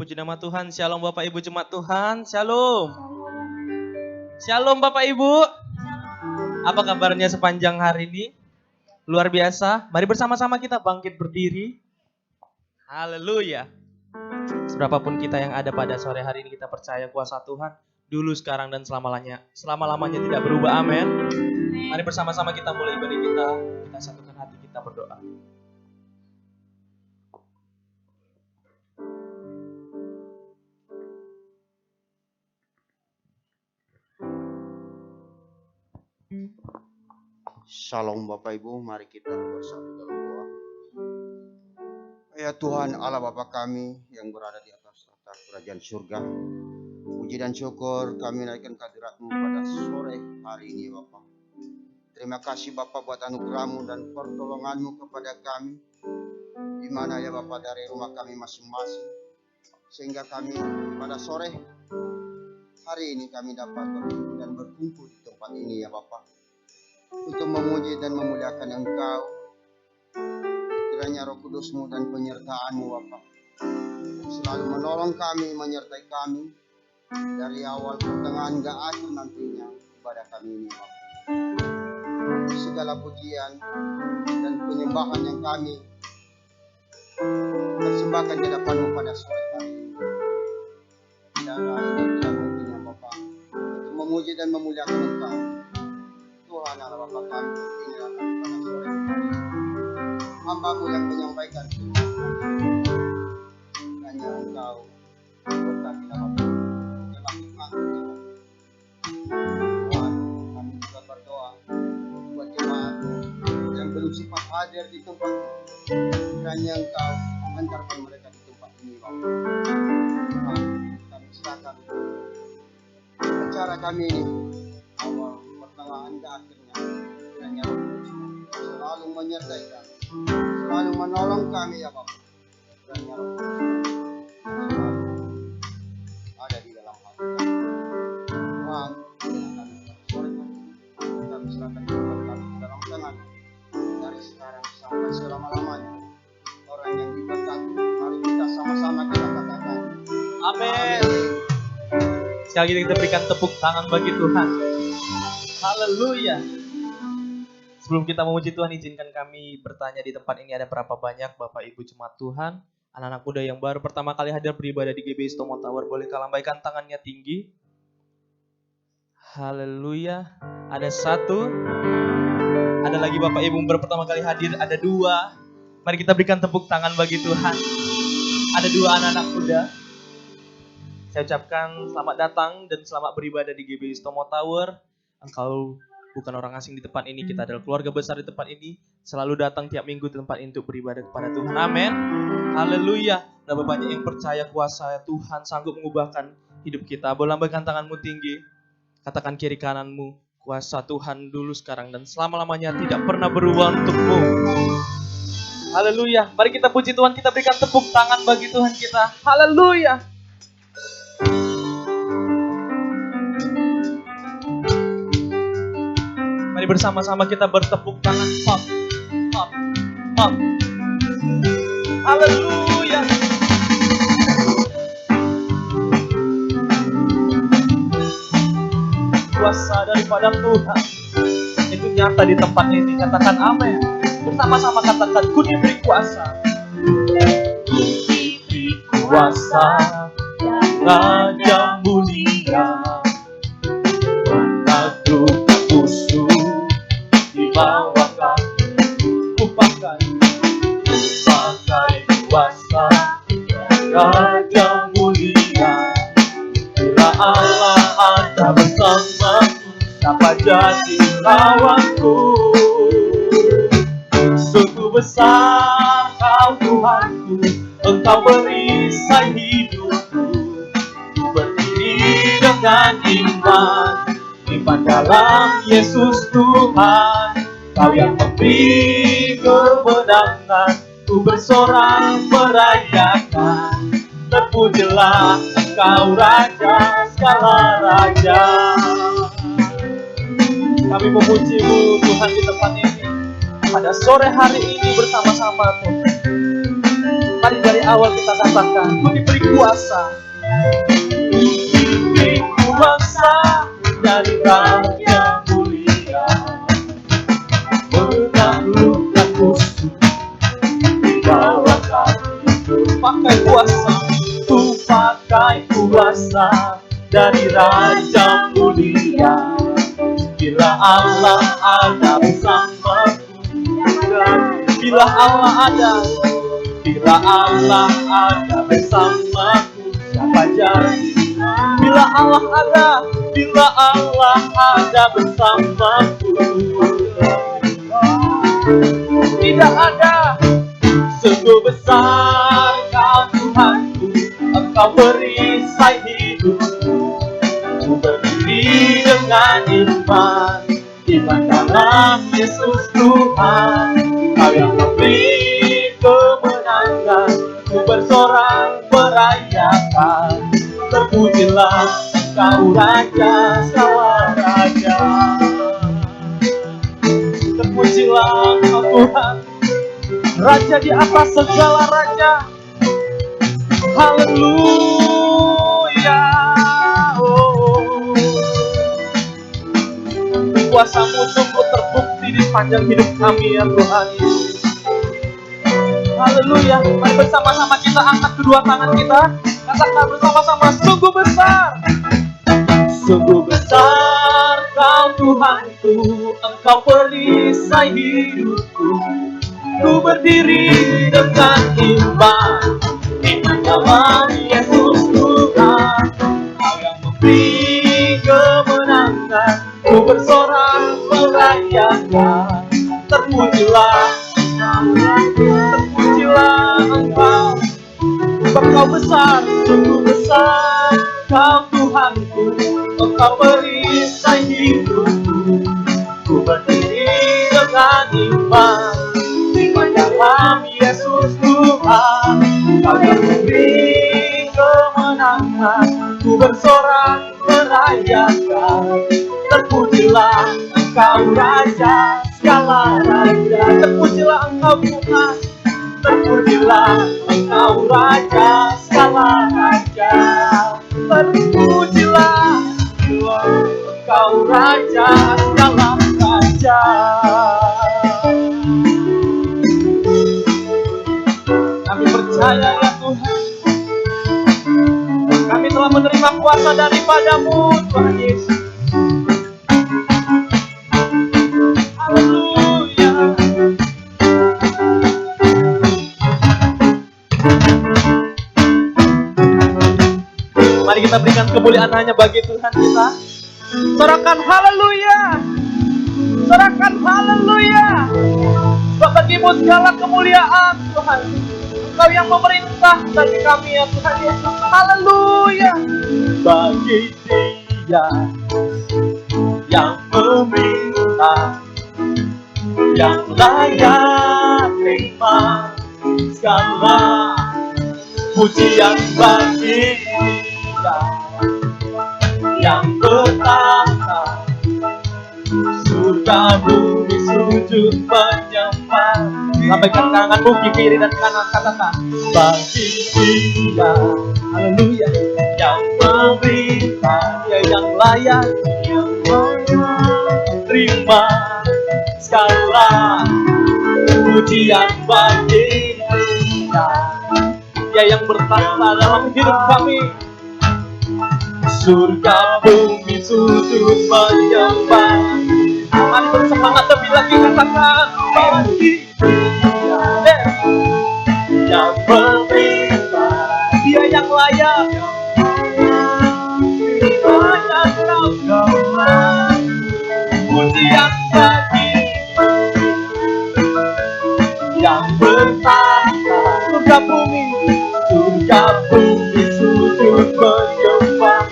Puji nama Tuhan. Shalom Bapak Ibu jemaat Tuhan. Shalom. Shalom Bapak Ibu. Apa kabarnya sepanjang hari ini? Luar biasa. Mari bersama-sama kita bangkit berdiri. Haleluya. Seberapapun kita yang ada pada sore hari ini, kita percaya kuasa Tuhan dulu, sekarang, dan selama-lamanya tidak berubah. Amin. Mari bersama-sama kita mulai ibadah kita. Kita satukan hati, kita berdoa. Shalom Bapak Ibu, mari kita bersatu dalam doa. Ya Tuhan Allah Bapa kami yang berada di atas tahta kerajaan surga, puji dan syukur kami naikkan kehadirat-Mu pada sore hari ini Bapa. Terima kasih Bapa buat anugerah-Mu dan pertolongan-Mu kepada kami, di mana ya Bapa dari rumah kami masing-masing, sehingga kami pada sore hari ini kami dapat berkumpul dan berkumpul di tempat ini ya Bapa, untuk memuji dan memuliakan Engkau. Kiranya Roh Kudus-Mu dan penyertaan-Mu Bapa selalu menolong kami, menyertai kami dari awal, pertengahan, hingga akhir nantinya ibadah kami ini Bapa. Segala pujian dan penyembahan yang kami persembahkan di hadapan-Mu pada sore hari ini, tidak lain dan tidak mungkin ya Bapa, untuk memuji dan memuliakan Engkau. Tuhan Allah Bapa kami, inilah kami pada sore hari ini, hamba-Mu yang menyampaikan firman. Hanya Engkau berkati nama Tuhan dalam hikmat jiwa. Tuhan, kami juga berdoa buat jemaat yang belum sempat hadir di tempat ini. Kiranya Engkau hantarkan mereka di tempat ini Bapa. Tuhan, kami serahkan acara kami ini, awal, pertengahan, dan akhirnya. Kiranya Roh Kudus-Mu selalu menyertai kami, selalu menolong kami ya Bapa. Kiranya Roh Kudus-Mu selalu ada di dalam hati kami. Tuhan, kami sore hari ini kami serahkan kepada kami di dalam tangan dari sekarang sampai selama-lamanya. Orang yang diberkati, mari kita sama-sama kita katakan Amin. Sekali lagi kita berikan tepuk tangan bagi Tuhan. Haleluya. Sebelum kita memuji Tuhan, izinkan kami bertanya di tempat ini ada berapa banyak Bapak Ibu jemaat Tuhan, anak-anak muda yang baru pertama kali hadir beribadah di GBI Stomo Tower. Bolehkah lambaikan tangannya tinggi? Haleluya. Ada satu. Ada lagi Bapak Ibu baru pertama kali hadir, ada dua. Mari kita berikan tepuk tangan bagi Tuhan. Ada dua anak-anak muda. Saya ucapkan selamat datang dan selamat beribadah di GBI Stomo Tower. Engkau bukan orang asing di tempat ini, kita adalah keluarga besar di tempat ini. Selalu datang tiap minggu di tempat ini untuk beribadah kepada Tuhan. Amin. Haleluya. Berapa banyak yang percaya kuasa Tuhan sanggup mengubahkan hidup kita. Boleh lambaikan tanganmu tinggi. Katakan kiri kananmu, kuasa Tuhan dulu, sekarang, dan selama-lamanya tidak pernah berubah untukmu. Haleluya. Mari kita puji Tuhan, kita berikan tepuk tangan bagi Tuhan kita. Haleluya. Mari bersama-sama kita bertepuk tangan. Pop, pop, pop. Haleluya. Kuasa daripada Tuhan itu nyata di tempat ini. Katakan amin. Bersama-sama katakan, ku diberi kuasa. Ku diberi kuasa, Raja mulia. Menakluk musuh di bawah kaki. Ku pakai kuasa, Raja mulia. Bila Allah ada bersamaku, siapa jadi lawanku? Sungguh besar Kau Tuhanku, Engkau perisai hidupku. Ku berdiri dengan iman dalam Yesus Tuhan. Kau yang memberi kemenangan, ku bersorak merayakan. Terpujilah Engkau Raja segala raja. Kami memuji-Mu Tuhan di tempat ini. Pada sore hari ini bersama-sama Tuhan. Mari dari awal kita katakan, ku diberi kuasa. Diberi kuasa dari Raja mulia, menaklukkan musuh di bawah kaki. Pakai kuasa, ku pakai kuasa dari Raja mulia. Bila Allah ada bersamaku, bila Allah ada, bila Allah ada bersamaku, siapa jadi? Bila Allah ada, bila Allah ada bersamaku, tidak ada. Sungguh besar Kau Tuhanku, Engkau perisai hidupku. Ku berdiri dengan iman dalam Yesus Tuhan. Kau yang memberi kemenangan, ku bersorak merayakan. Terpujilah Engkau Raja segala raja. Terpujilah Engkau Tuhan, Raja di atas segala raja. Haleluya. Kuasa-Mu sungguh terbukti di sepanjang hidup kami ya Tuhan Yesus. Haleluya. Mari bersama-sama kita angkat kedua tangan kita. Katakan bersama-sama, sungguh besar. Sungguh besar Kau Tuhanku, Engkau perisai hidupku. Ku berdiri dengan iman dalam Yesus Tuhan. Kau yang memberi kemenangan, ku bersorak merayakan. Terpujilah, terpujilah Engkau. Engkau besar, sungguh besar Kau Tuhanku, Engkau perisai hidupku. Ku berdiri dengan iman dalam Yesus Tuhan. Kau yang memberi kemenangan, ku bersorak merayakan. Terpujilah Engkau Raja segala raja. Terpujilah Engkau Tuhan, terpujilah Engkau Raja segala raja. Terpujilah Engkau Raja segala raja. Kami percaya ya Tuhan, kami telah menerima kuasa daripada-Mu Tuhan Yesus. Haleluya. Mari kita berikan kemuliaan hanya bagi Tuhan kita. Sorakan haleluya. Sorakan haleluya. Sebab bagi-Mu segala kemuliaan Tuhan. Engkau yang memerintah bagi kami ya Tuhan Yesus. Haleluya. Bagi Dia yang meminta, yang layak terima segala pujian bagi Dia yang bertahta, surga bumi sujud menyembah. Lambaikan tanganmu ke kiri dan kanan, katakan bagi Dia, haleluya, yang meminta, Dia yang layak, yang terima segala pujian bagi Dia, Dia yang bertahta dalam hidup kami. Surga bumi sujud menyembah. Mari bersemangat lebih lagi, katakan bagi Dia yang meminta, Dia yang layak, layak Kau pujian bagi yang bertahta. Surga bumi sujud menyembah.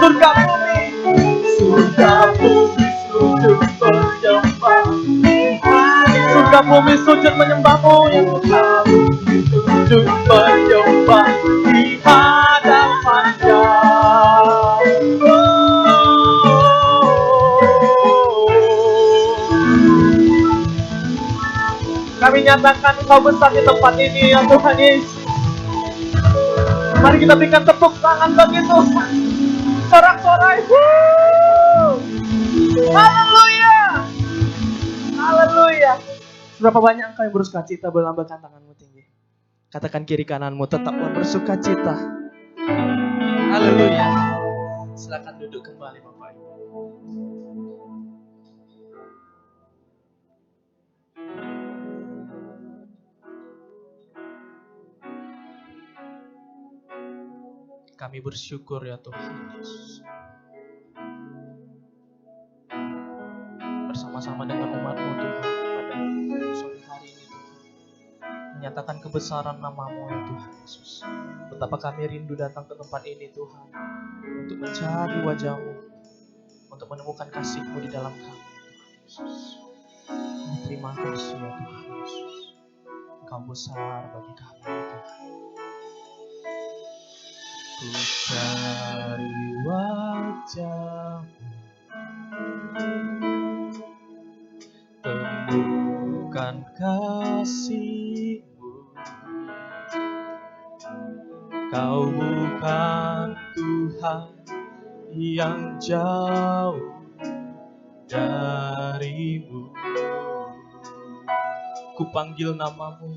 Surga bumi sujud menyembah. Surga bumi sujud menyembah-Mu ya Tuhan. Sujud menyembah di hadapan-Nya. Kami nyatakan Engkau besar di tempat ini ya Tuhan Yesus. Mari kita berikan tepuk tangan bagi Tuhan. Sorak-sorai. Haleluya. Haleluya. Berapa banyak engkau yang bersuka cita, berlambaikan tanganmu tinggi. Katakan kiri kananmu, tetaplah bersuka cita. Haleluya. Silakan duduk kembali Bapak Ibu. Kami bersyukur ya Tuhan Yesus. Bersama-sama dengan umat-Mu Tuhan pada sore hari ini Tuhan. Menyatakan kebesaran nama-Mu ya Tuhan Yesus. Betapa kami rindu datang ke tempat ini Tuhan. Untuk mencari wajah-Mu. Untuk menemukan kasih-Mu di dalam kami Tuhan Yesus. Terima kasih ya Tuhan Yesus. Engkau besar bagi kami ya Tuhan. Ku cari wajah-Mu, temukan kasih-Mu. Kau bukan Tuhan yang jauh darimu. Ku panggil nama-Mu,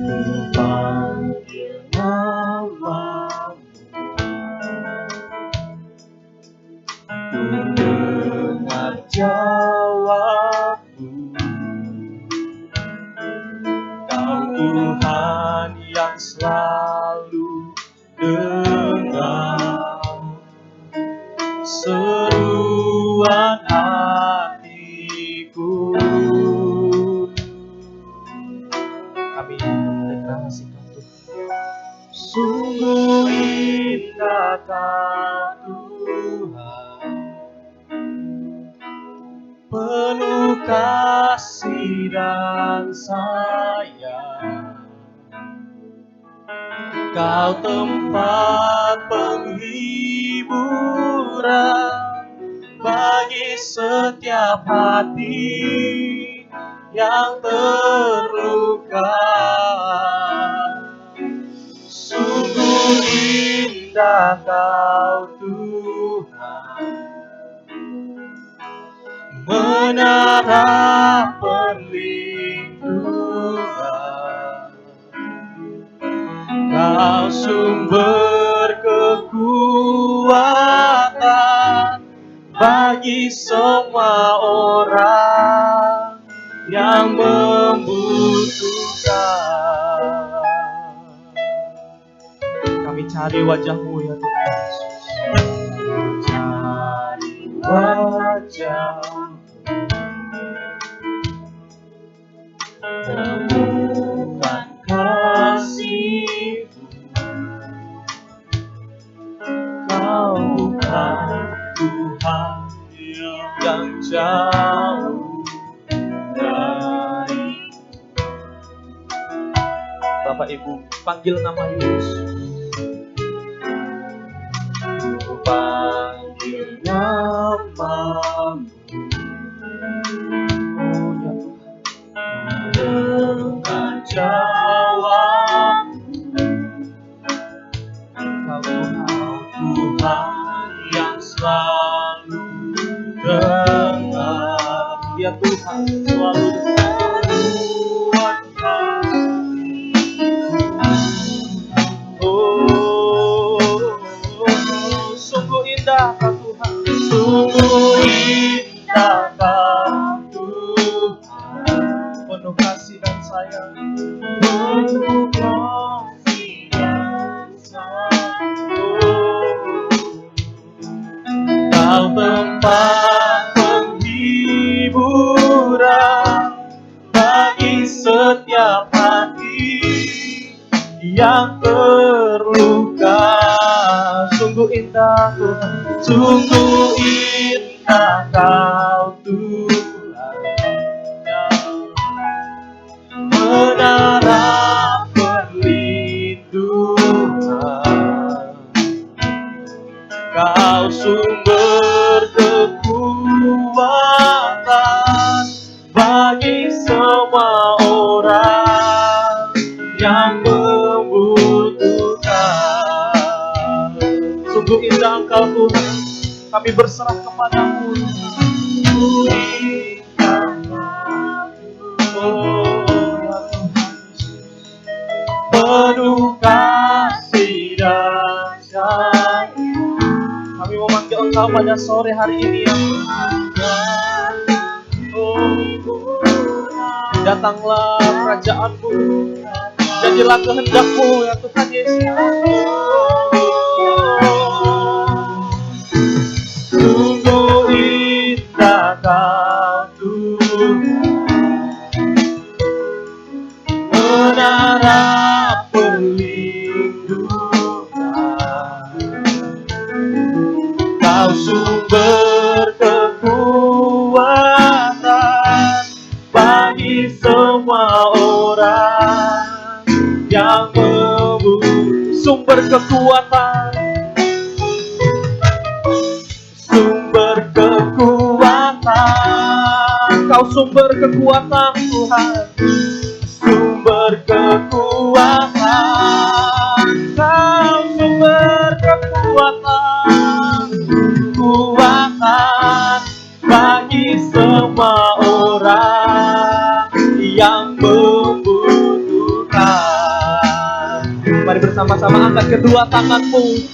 ku panggil nama-Mu. Ku dengar jawab-Mu. Kau Tuhan yang selalu dengar seruan hatiku. Kami deklarasikan Tuhan. Sungguh indah Kau Tuhan, penuh kasih dan sayang. Kau tempat penghiburan bagi setiap hati yang terluka. Sungguh indah Kau Tuhan, menara perlindungan. Kau sumber kekuatan bagi semua orang yang membutuhkan. Kami cari wajah-Mu ya Tuhan Yesus. Cari wajah-Mu, temukan kasih-Mu. Kau bukan Tuhan yang jauh dari. Bapak Ibu, panggil nama Yesus. Ku panggil nama-Mu. Oh ya Tuhan, dengan jawab. Kau Tuhan yang selalu dengar. Ya Tuhan, selalu dengar. Sungguh indah Kau Tuhan, sungguh indah Kau Tuhan, penuh kasih dan sayang, penuh kasih dan sayang. Kau tempat penghiburan bagi setiap hati yang terluka. Sungguh indah Tuhan, sungguh indah Kau Tuhan, menara perlindungan. Kau sumber kekuatan bagi semua orang yang Sungguh indah Engkau Tuhan. Kami berserah kepadamu. Penuh kasih dan sayang. Kami memanggil Engkau pada sore hari ini ya Tuhan. Datanglah kerajaan-Mu, jadilah kehendak-Mu ya Tuhan Yesus. Sungguh indah Kau Tuhan, menara perlindungan. Kau sumber kekuatan bagi semua orang yang membutuhkan. Sumber kekuatan, sumber kekuatan. Kau sumber kekuatan Tuhan, sumber kekuatan. Kau sumber kekuatan, kekuatan bagi semua orang yang membutuhkan. Mari bersama-sama angkat kedua tanganmu,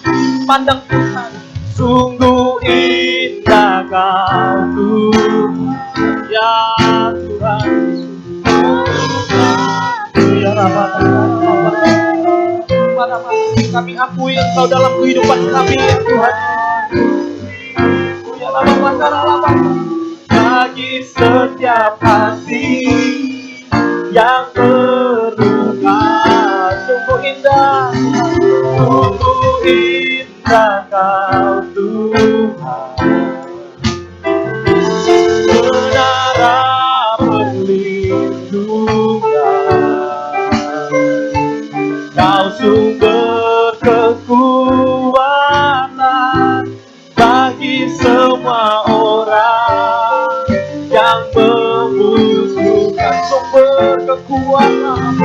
pandang Tuhan. Sungguh indah Kau Tuhan, ya Tuhan. Ya Rabbah, kami akui Engkau dalam kehidupan kami ya Tuhan. Ya Rabbah, bagi setiap hati yang terluka. Sungguh indah, sungguh indah Kau Tuhan, menara perlindungan. Kau sumber kekuatan bagi semua orang yang membutuhkan. Sumber kekuatan,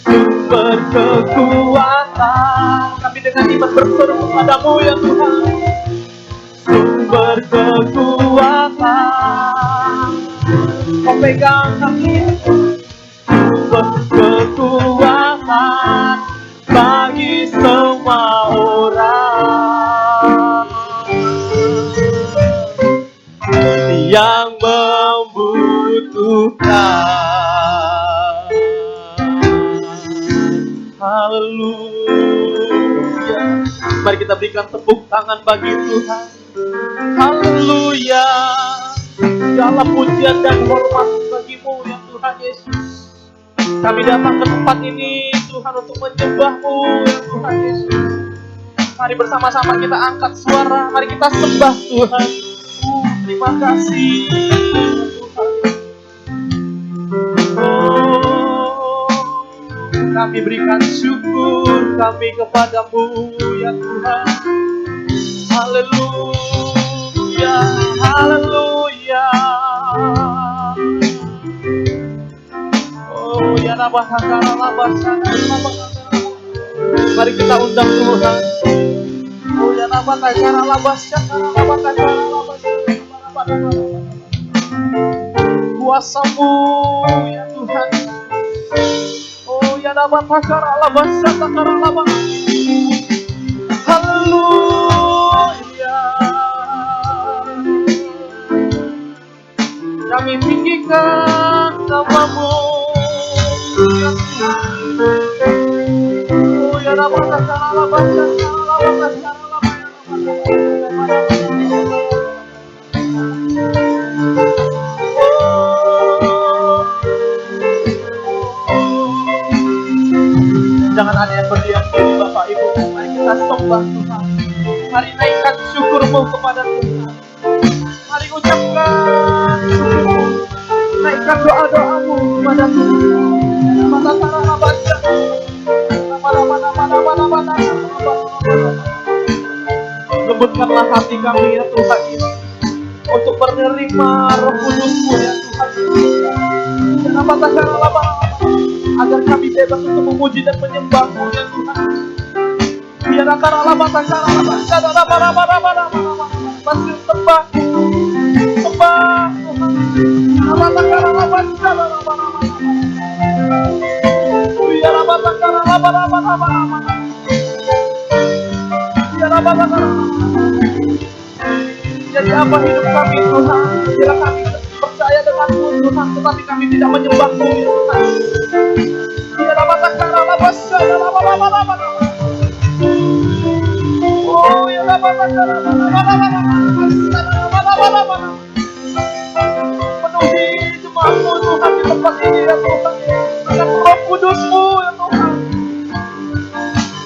sumber kekuatan. Kami dengan iman berseru kepadamu ya Tuhan. Sumber kekuatan, Kau pegang kami. Sumber kekuatan bagi semua orang yang membutuhkan. Haleluya. Mari kita berikan tepuk tangan bagi Tuhan. Haleluya. Segala pujian dan hormat bagi-Mu ya Tuhan Yesus. Kami datang ke tempat ini Tuhan untuk menyembah-Mu ya Tuhan Yesus. Mari bersama-sama kita angkat suara, mari kita sembah Tuhan. Terima kasih Tuhan. Kami berikan syukur kami kepadamu ya Tuhan. Haleluya, haleluya. Oh ya Rabbah, mari kita undang Tuhan. Oh ya Rabbah, kuasa-Mu ya Tuhan. Oh ya Rabbah, haleluya. Kami tinggikan nama-Mu ya Tuhan. Oh ya Rabbah, jangan ada yang berdiam diri Bapak Ibu. Mari kita sembah Tuhan. Mari naikkan syukur-Mu kepada Tuhan. Mari ucapkan syukur-Mu. Naikkan doa-doa-Mu kepada Tuhan. Lembutkanlah hati kami ya Tuhan Yesus, untuk menerima Roh Kudus-Mu ya Tuhan Yesus. Agar kami bebas untuk memuji dan menyembah-Mu ya Tuhan. Biar Masih sembah, sembah Jadi apa hidup kami Tuhan? Bila kami percaya denganmu Tuhan, tetapi kami tidak menyembahmu ya Tuhan. Oh ya penuhi jemaatmu Tuhan di tempat ini ya Tuhan, dengan Roh Kudusmu ya Tuhan.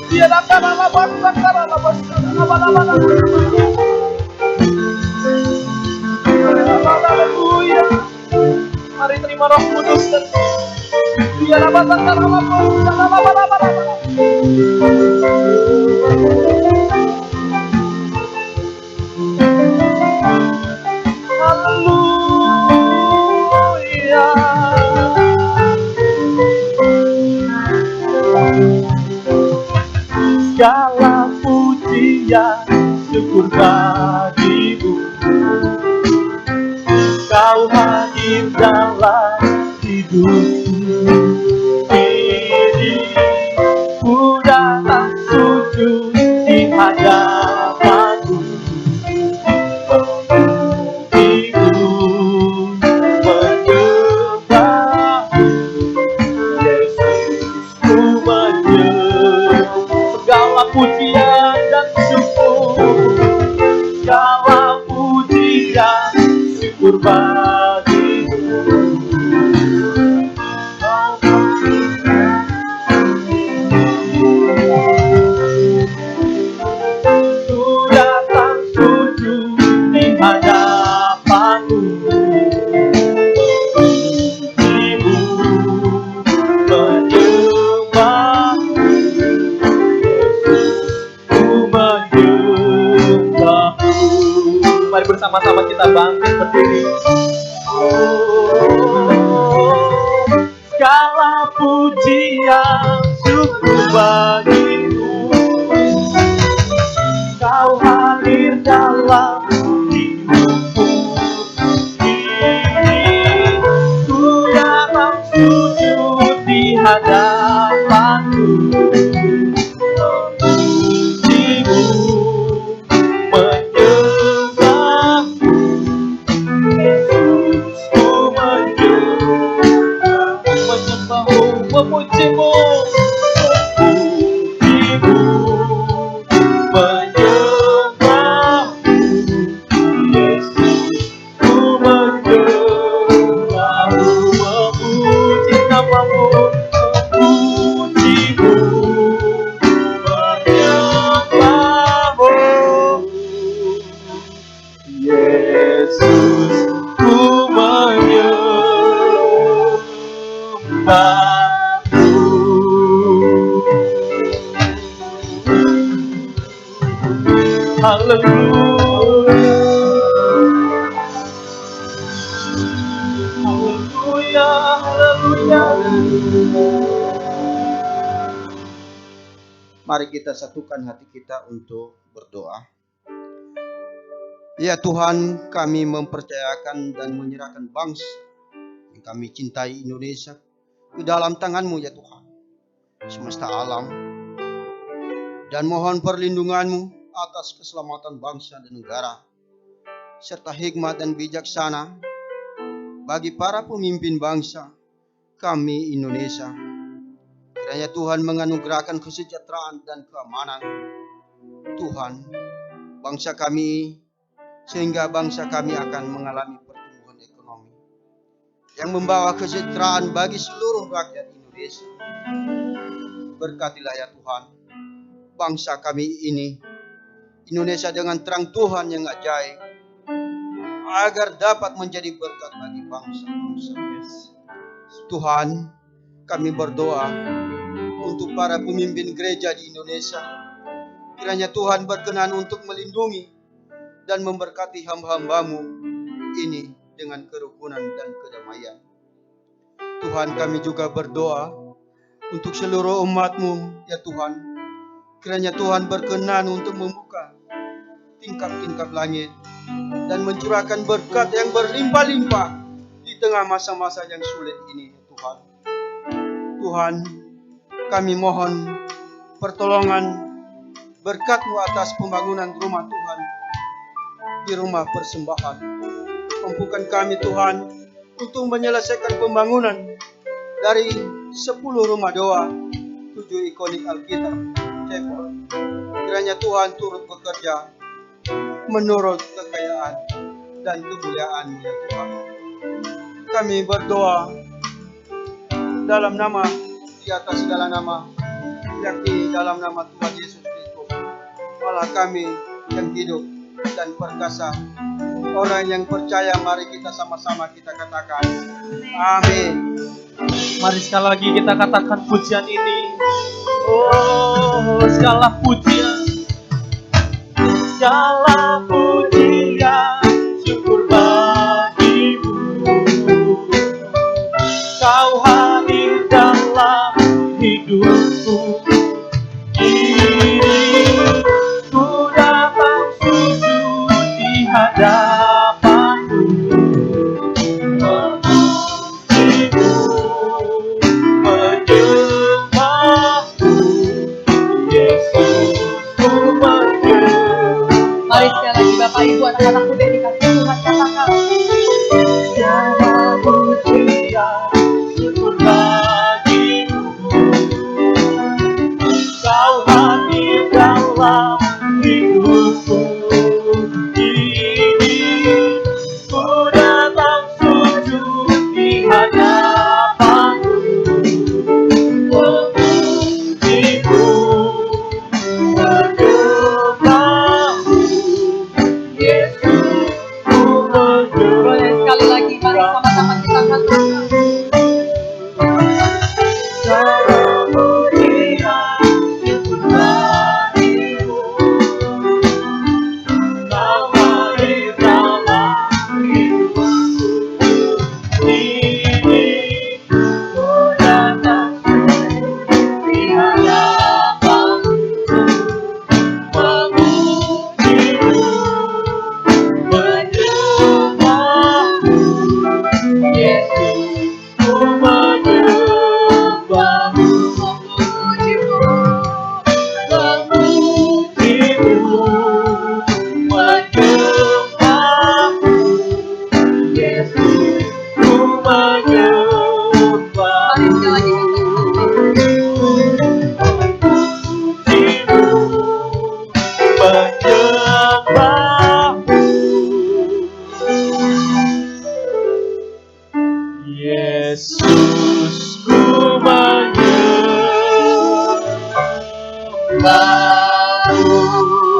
Dia akan haleluya. Mari terima Roh Kudus dan dia haleluya. Segala pujian syukur bagimu, Kau hadir dalam hidupku. Diriku datang sujud di hadapanmu, memujimu, menyembahmu. Yesusku menyembah. Segala pujian dan syukur, segala pujian syukur bagimu. Ku datang sujud di hadapanmu, memujimu, menyembahmu. Yesusku menyembahmu. Mari bersama-sama kita bangkit berdiri. Segala pujian syukur bagimu, Kau hadir dalam hidupku. Ku datang sujud di hadapanmu, memujimu, menyembahmu. Yesusku menyembahmu, memujimu, memujimu, menyembahmu. Yesusku menyembahmu, memuji namamu, memujimu, menyembahmu. Yesusku menyembahmu. Haleluya, haleluya, haleluya. Mari kita satukan hati kita untuk berdoa. Ya Tuhan, kami mempercayakan dan menyerahkan bangsa yang kami cintai Indonesia ke dalam tangan-Mu ya Tuhan, semesta alam. Dan mohon perlindungan-Mu atas keselamatan bangsa dan negara, serta hikmat dan bijaksana bagi para pemimpin bangsa kami Indonesia. Kiranya Tuhan menganugerahkan kesejahteraan dan keamanan Tuhan bangsa kami, sehingga bangsa kami akan mengalami pertumbuhan ekonomi yang membawa kesejahteraan bagi seluruh rakyat Indonesia. Berkatilah ya Tuhan bangsa kami ini, Indonesia, dengan terang Tuhan yang ajaib, agar dapat menjadi berkat bagi bangsa-bangsa. Tuhan, kami berdoa untuk para pemimpin gereja di Indonesia. Kiranya Tuhan berkenan untuk melindungi dan memberkati hamba-hamba-Mu ini dengan kerukunan dan kedamaian. Tuhan, kami juga berdoa untuk seluruh umat-Mu ya Tuhan, Kiranya Tuhan berkenan untuk membuka tingkap-tingkap langit dan mencurahkan berkat yang berlimpah-limpah di tengah masa-masa yang sulit ini, Tuhan. Tuhan, kami mohon pertolongan berkat-Mu atas pembangunan rumah Tuhan di rumah persembahan. Mampukan kami, Tuhan, untuk menyelesaikan pembangunan dari 10 rumah doa, 7 ikonik Alkitab, Chapel. Kiranya Tuhan turut bekerja menurut kekayaan dan kemuliaan-Mu, ya Tuhan. Kami berdoa dalam nama, di atas segala nama, yakni dalam nama Tuhan Yesus Kristus, Allah kami yang hidup dan perkasa. Orang yang percaya, mari kita sama-sama kita katakan amin. Mari sekali lagi kita katakan pujian ini. Oh, segala pujian, segala pujian, syukur bagimu. Kau hadir dalam hidupku. Ini ku datang sujud di hadapanmu, memujimu, menyembahmu, Yesus ku menyembah. Mari sekali lagi Bapak Ibu anak-anak muda yang dikasihi Tuhan katakan. Segala pujian, syukur bagimu. Kau hadir dalam hidupku. Ini ku datang sujud di hadapanmu, memujimu, menyembahmu, Yesus ku menyembah. Boleh sekali lagi mari sama-sama kita katakan. Yesus ku menyembahmu.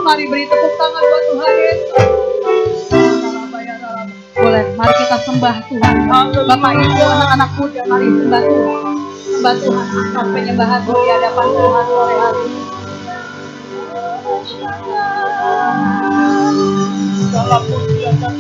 Mari beri tepuk tangan buat Tuhan Yesus. Boleh, mari kita sembah Tuhan. Bapak Ibu, anak-anak muda, mari sembah Tuhan. Sembah Tuhan, angkat penyembahan di hadapan Tuhan sore hari ini. Segala pujian dan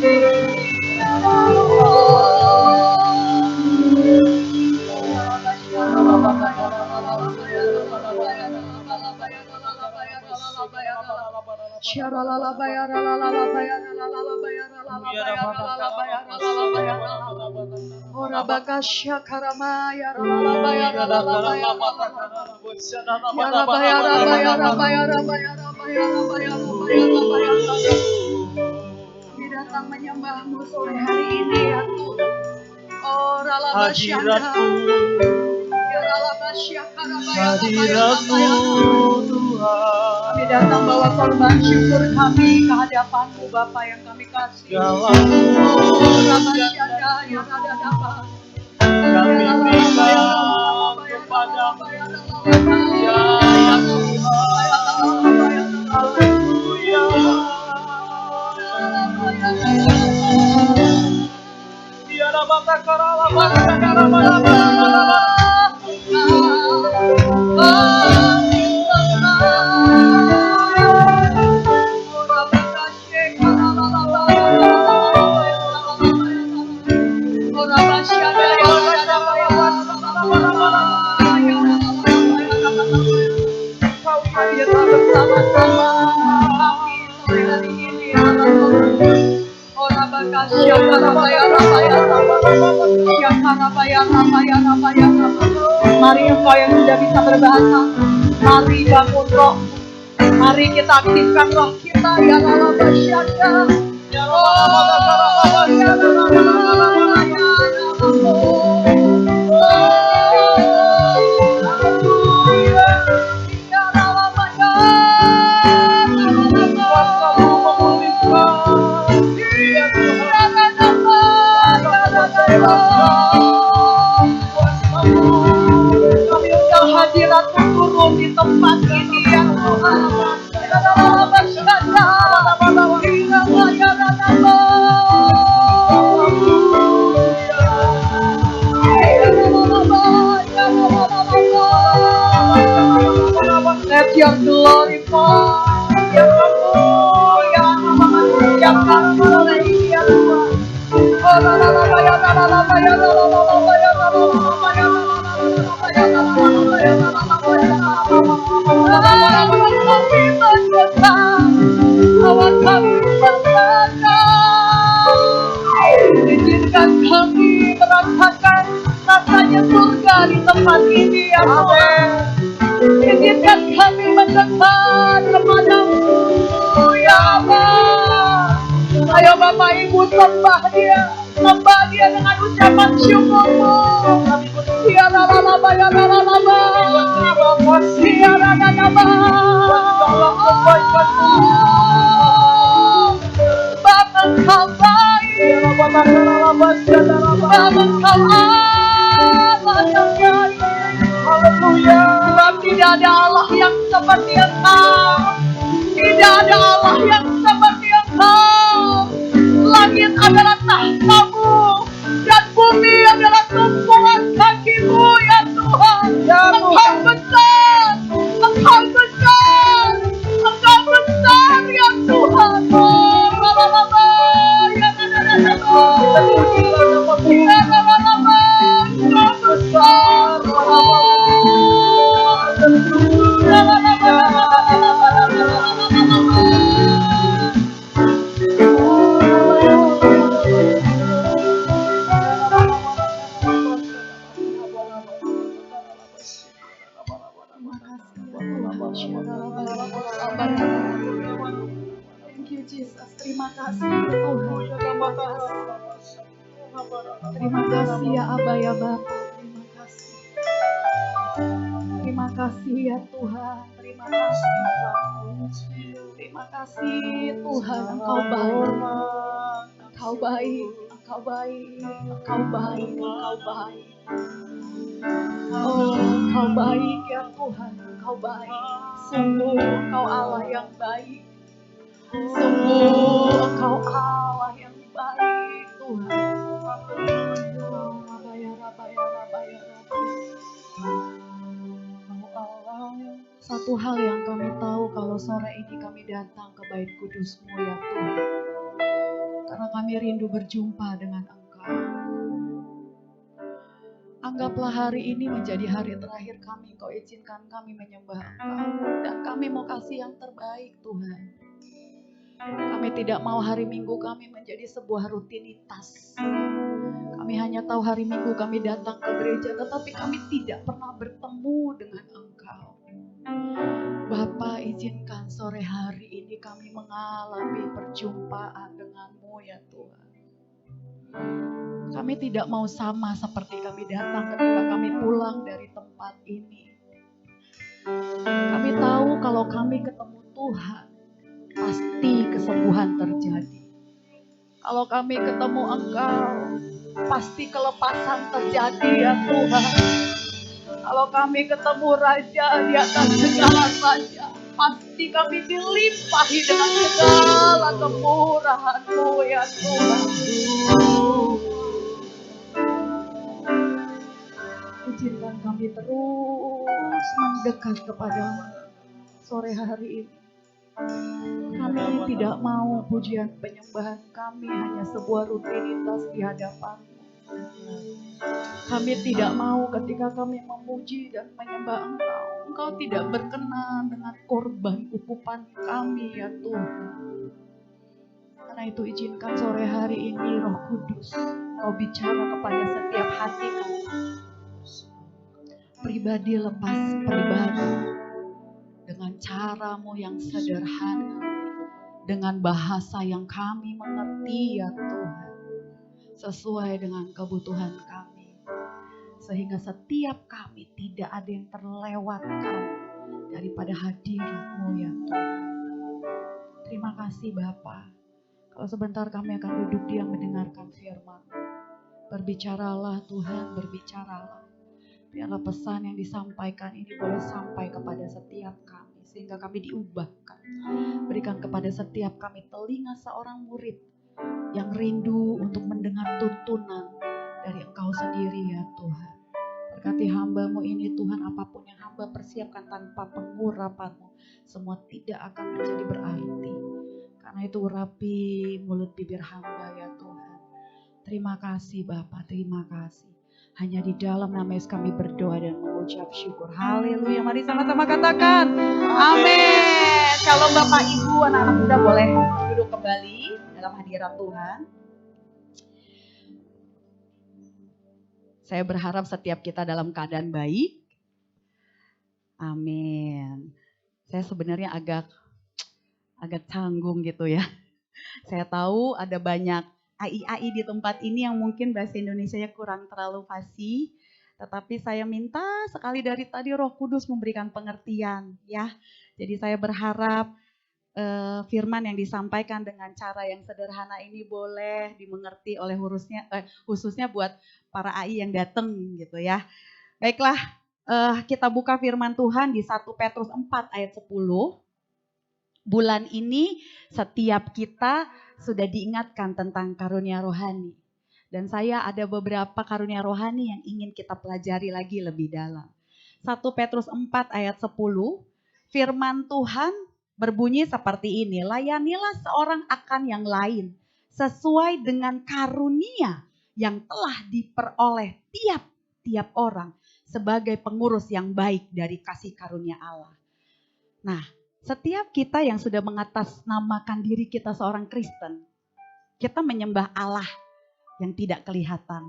datang menyembahmu sore hari ini ya Tuhan. Oh hadiratmu, hadiratmu Tuhan. Kami datang bawa korban syukur kami ke hadapan-Mu Bapa yang kami kasih. Segala Oh Rabasyanda yang ada dapat. kami berikan kepadamu. Ya Tuhan, haleluya. Tiada bata karala bata karala Kau hadir Mari engkau yang sudah bisa berbahasa, mari bangun roh, mari kita aktifkan roh kita ya Allah bersyaka. Kami undang hadirat-Mu turun di tempat ini ya Tuhan. Let your glory fall. Izinkan kami merasakan rasanya surga di tempat ini ya Tuhan. Izinkan kami mendekat kepada-Mu ya Allah. Ayo Bapak Ibu sembah dia dengan ucapan syukur-Mu. Ya lalaba ya lalaba. Ya lalaba. Bapa Engkau baik. Bapa Engkau Allah yang baik. Haleluya. Sebab tidak ada Allah yang seperti Engkau. Tidak ada Allah yang seperti Engkau. Langit adalah tahta-Mu dan bumi adalah tumpuan kaki-Mu ya Tuhan. Engkau besar, Engkau besar, Engkau besar ya Tuhan. Thank you Jesus, terima kasih Tuhan. Terima kasih ya Aba ya Bapa, terima kasih. Terima kasih ya Tuhan, terima kasih. Terima kasih Tuhan, Engkau baik. Engkau baik, Engkau baik, Engkau baik, Engkau baik. Oh, Engkau baik ya Tuhan, Engkau baik. Sungguh Engkau Allah yang baik. Sungguh Engkau Allah yang baik Tuhan. Oh, Rabaya, Rabaya, Rabaya, Rabaya. Satu hal yang kami tahu kalau sore ini kami datang ke Bait Kudus-Mu ya Tuhan. Karena kami rindu berjumpa dengan Engkau. Anggaplah hari ini menjadi hari terakhir kami. Kau izinkan kami menyembah Engkau. Dan kami mau kasih yang terbaik Tuhan. Kami tidak mau hari Minggu kami menjadi sebuah rutinitas. Kami hanya tahu hari Minggu kami datang ke gereja, tetapi kami tidak pernah bertemu dengan Engkau. Bapa, izinkan sore hari ini kami mengalami perjumpaan dengan-Mu ya Tuhan. Kami tidak mau sama seperti kami datang ketika kami pulang dari tempat ini. Kami tahu kalau kami ketemu Tuhan, pasti kesembuhan terjadi. Kalau kami ketemu Engkau, pasti kelepasan terjadi ya Tuhan. Kalau kami ketemu Raja di atas segala raja, pasti kami dilimpahi dengan segala kemurahan-Mu ya Tuhan. Izinkan kami terus mendekat kepada-Mu sore hari ini. Kami tidak mau pujian penyembahan kami hanya sebuah rutinitas di hadapan-Mu. Kami tidak mau ketika kami memuji dan menyembah Engkau, Engkau tidak berkenan dengan korban ukupan kami ya Tuhan. Karena itu izinkan sore hari ini Roh Kudus Kau bicara kepada setiap hati kami. Pribadi lepas pribadi. Dengan caramu yang sederhana. Dengan bahasa yang kami mengerti ya Tuhan. Sesuai dengan kebutuhan kami. Sehingga setiap kami tidak ada yang terlewatkan daripada hadirat-Mu ya Tuhan. Terima kasih Bapa. Kalau sebentar kami akan duduk diam mendengarkan firman. Berbicaralah Tuhan, berbicaralah. Biarlah pesan yang disampaikan ini boleh sampai kepada setiap kami. Sehingga kami diubahkan. Berikan kepada setiap kami telinga seorang murid yang rindu untuk mendengar tuntunan dari Engkau sendiri ya Tuhan. Berkati hamba-Mu ini Tuhan, apapun yang hamba persiapkan tanpa pengurapan-Mu, semua tidak akan menjadi berarti. Karena itu urapi mulut bibir hamba ya Tuhan. Terima kasih Bapa, terima kasih. Hanya di dalam nama Yesus kami berdoa dan mengucap syukur. Haleluya, mari sama-sama katakan amin. Shalom Bapak Ibu, anak-anak muda boleh duduk kembali dalam hadirat Tuhan. Saya berharap setiap kita dalam keadaan baik. Amin. Saya sebenarnya agak canggung gitu ya. Saya tahu ada banyak AI di tempat ini yang mungkin bahasa Indonesianya kurang terlalu fasih. Tetapi saya minta sekali dari tadi Roh Kudus memberikan pengertian ya. Jadi saya berharap firman yang disampaikan dengan cara yang sederhana ini boleh dimengerti oleh khususnya buat para AI yang datang gitu ya. Baiklah, kita buka firman Tuhan di 1 Petrus 4 ayat 10. Bulan ini setiap kita sudah diingatkan tentang karunia rohani. Dan saya ada beberapa karunia rohani yang ingin kita pelajari lagi lebih dalam. 1 Petrus 4 ayat 10, firman Tuhan berbunyi seperti ini, layanilah seorang akan yang lain sesuai dengan karunia yang telah diperoleh tiap-tiap orang sebagai pengurus yang baik dari kasih karunia Allah. Nah, setiap kita yang sudah mengatasnamakan diri kita seorang Kristen, kita menyembah Allah yang tidak kelihatan.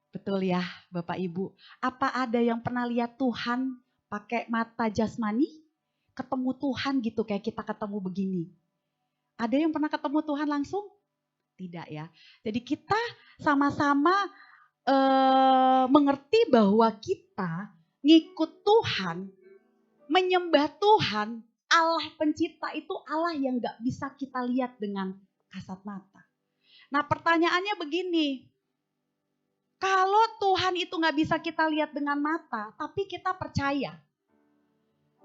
Betul ya Bapak Ibu? Apa ada yang pernah lihat Tuhan pakai mata jasmani? Ketemu Tuhan gitu kayak kita ketemu begini. Ada yang pernah ketemu Tuhan langsung? Tidak ya. Jadi kita sama-sama mengerti bahwa kita ngikut Tuhan, menyembah Tuhan, Allah pencipta itu Allah yang gak bisa kita lihat dengan kasat mata. Nah pertanyaannya begini, kalau Tuhan itu gak bisa kita lihat dengan mata, tapi kita percaya.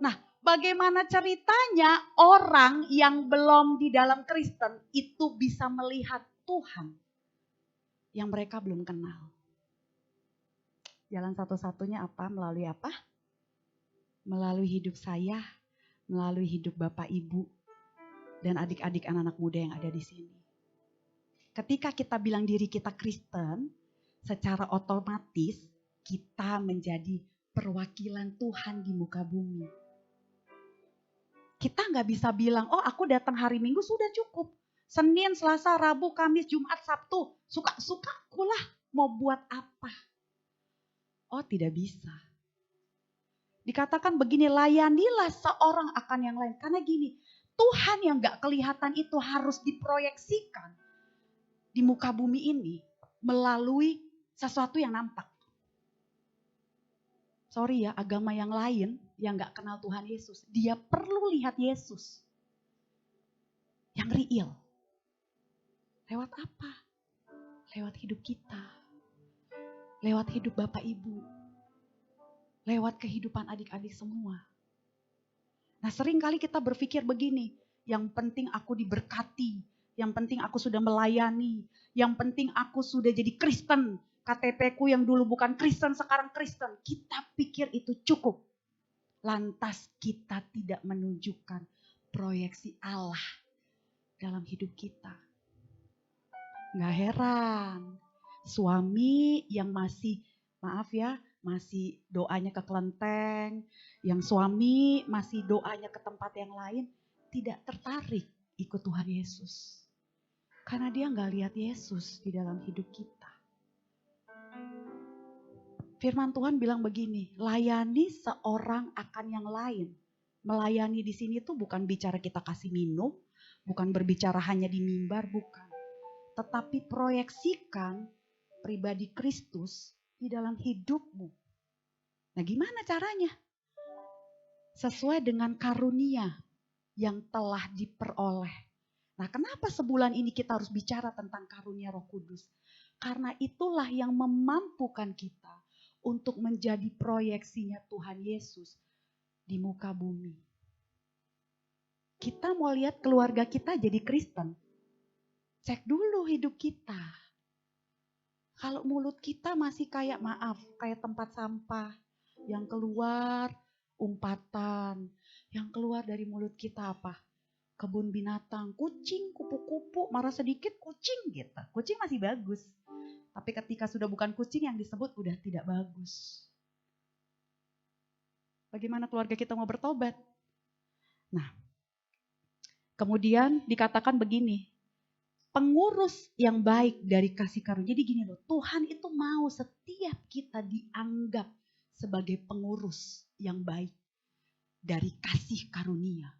Nah, bagaimana ceritanya orang yang belum di dalam Kristen itu bisa melihat Tuhan yang mereka belum kenal? Jalan satu-satunya apa? Melalui apa? Melalui hidup saya, melalui hidup Bapak Ibu dan adik-adik anak-anak muda yang ada di sini. Ketika kita bilang diri kita Kristen, secara otomatis kita menjadi perwakilan Tuhan di muka bumi. Kita nggak bisa bilang, oh aku datang hari Minggu sudah cukup. Senin, Selasa, Rabu, Kamis, Jumat, Sabtu. Suka-suka kulah mau buat apa. Oh tidak bisa. Dikatakan begini, layanilah seorang akan yang lain. Karena gini, Tuhan yang nggak kelihatan itu harus diproyeksikan di muka bumi ini melalui sesuatu yang nampak. Sorry ya, agama yang lain yang gak kenal Tuhan Yesus, dia perlu lihat Yesus yang real. Lewat apa? Lewat hidup kita. Lewat hidup Bapak Ibu. Lewat kehidupan adik-adik semua. Nah sering kali kita berpikir begini, yang penting aku diberkati, yang penting aku sudah melayani, yang penting aku sudah jadi Kristen. KTP-ku yang dulu bukan Kristen, sekarang Kristen. Kita pikir itu cukup. Lantas kita tidak menunjukkan proyeksi Allah dalam hidup kita. Nggak heran, suami yang masih maaf ya, masih doanya ke kelenteng, yang suami masih doanya ke tempat yang lain, tidak tertarik ikut Tuhan Yesus. Karena dia nggak lihat Yesus di dalam hidup kita. Firman Tuhan bilang begini, layani seorang akan yang lain. Melayani di sini tuh bukan bicara kita kasih minum, bukan berbicara hanya di mimbar, bukan. Tetapi proyeksikan pribadi Kristus di dalam hidupmu. Nah, gimana caranya? Sesuai dengan karunia yang telah diperoleh. Nah, kenapa sebulan ini kita harus bicara tentang karunia Roh Kudus? Karena itulah yang memampukan kita untuk menjadi proyeksinya Tuhan Yesus di muka bumi. Kita mau lihat keluarga kita jadi Kristen. Cek dulu hidup kita. Kalau mulut kita masih kayak kayak tempat sampah. Yang keluar umpatan. Yang keluar dari mulut kita apa? Kebun binatang, kucing, kupu-kupu, marah sedikit kucing gitu. Kucing masih bagus. Tapi ketika sudah bukan kucing yang disebut udah tidak bagus. Bagaimana keluarga kita mau bertobat? Nah, kemudian dikatakan begini, pengurus yang baik dari kasih karunia. Jadi gini loh, Tuhan itu mau setiap kita dianggap sebagai pengurus yang baik dari kasih karunia.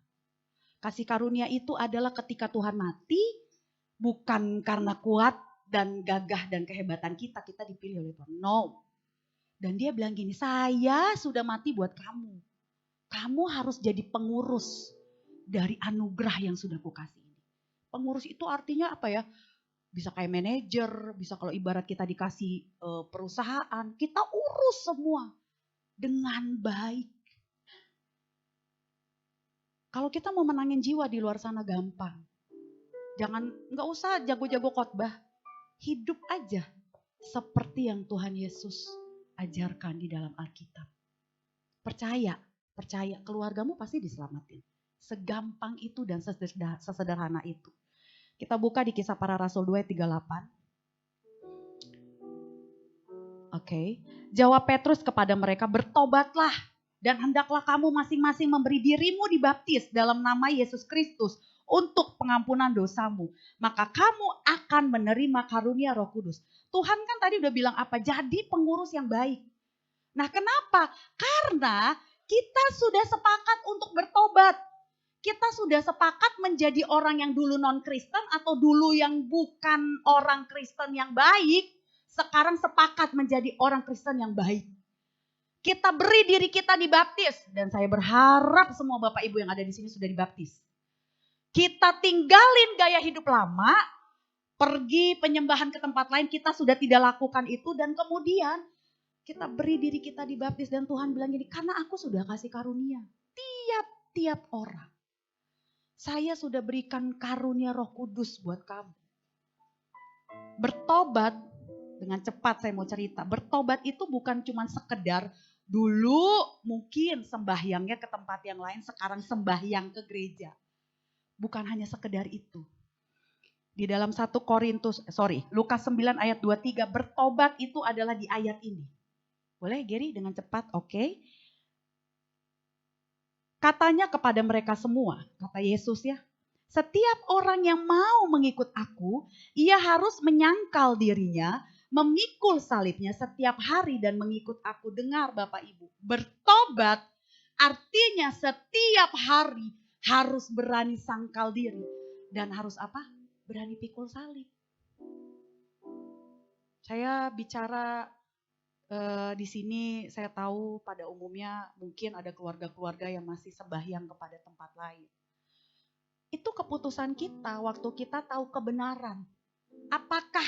Kasih karunia itu adalah ketika Tuhan mati, bukan karena kuat dan gagah dan kehebatan kita dipilih oleh Tuhan. No. Dan dia bilang gini, saya sudah mati buat kamu. Kamu harus jadi pengurus dari anugerah yang sudah kukasih ini. Pengurus itu artinya apa ya? Bisa kayak manajer, bisa kalau ibarat kita dikasih perusahaan, kita urus semua dengan baik. Kalau kita mau menangin jiwa di luar sana gampang. Nggak usah jago-jago khotbah. Hidup aja seperti yang Tuhan Yesus ajarkan di dalam Alkitab. Percaya keluargamu pasti diselamatin. Segampang itu dan sesederhana itu. Kita buka di Kisah Para Rasul 2:38. Oke. Jawab Petrus kepada mereka, bertobatlah dan hendaklah kamu masing-masing memberi dirimu dibaptis dalam nama Yesus Kristus untuk pengampunan dosamu. Maka kamu akan menerima karunia Roh Kudus. Tuhan kan tadi udah bilang apa? Jadi pengurus yang baik. Nah, kenapa? Karena kita sudah sepakat untuk bertobat. Kita sudah sepakat menjadi orang yang dulu non-Kristen atau dulu yang bukan orang Kristen yang baik. Sekarang sepakat menjadi orang Kristen yang baik. Kita beri diri kita dibaptis. Dan saya berharap semua Bapak Ibu yang ada di sini sudah dibaptis. Kita tinggalin gaya hidup lama. Pergi penyembahan ke tempat lain, kita sudah tidak lakukan itu. Dan kemudian kita beri diri kita dibaptis. Dan Tuhan bilang gini, karena aku sudah kasih karunia. Tiap-tiap orang. Saya sudah berikan karunia Roh Kudus buat kamu. Bertobat, dengan cepat saya mau cerita. Bertobat itu bukan cuma sekedar dulu mungkin sembahyangnya ke tempat yang lain, sekarang sembahyang ke gereja. Bukan hanya sekedar itu. Di dalam Lukas 9 ayat 23, bertobat itu adalah di ayat ini. Boleh Geri dengan cepat? Oke. Katanya kepada mereka semua, kata Yesus ya, setiap orang yang mau mengikut aku, ia harus menyangkal dirinya, memikul salibnya setiap hari dan mengikut aku. Dengar Bapak Ibu, bertobat artinya setiap hari harus berani sangkal diri. Dan harus apa? Berani pikul salib. Saya bicara di sini, saya tahu pada umumnya mungkin ada keluarga-keluarga yang masih sembahyang kepada tempat lain. Itu keputusan kita waktu kita tahu kebenaran. Apakah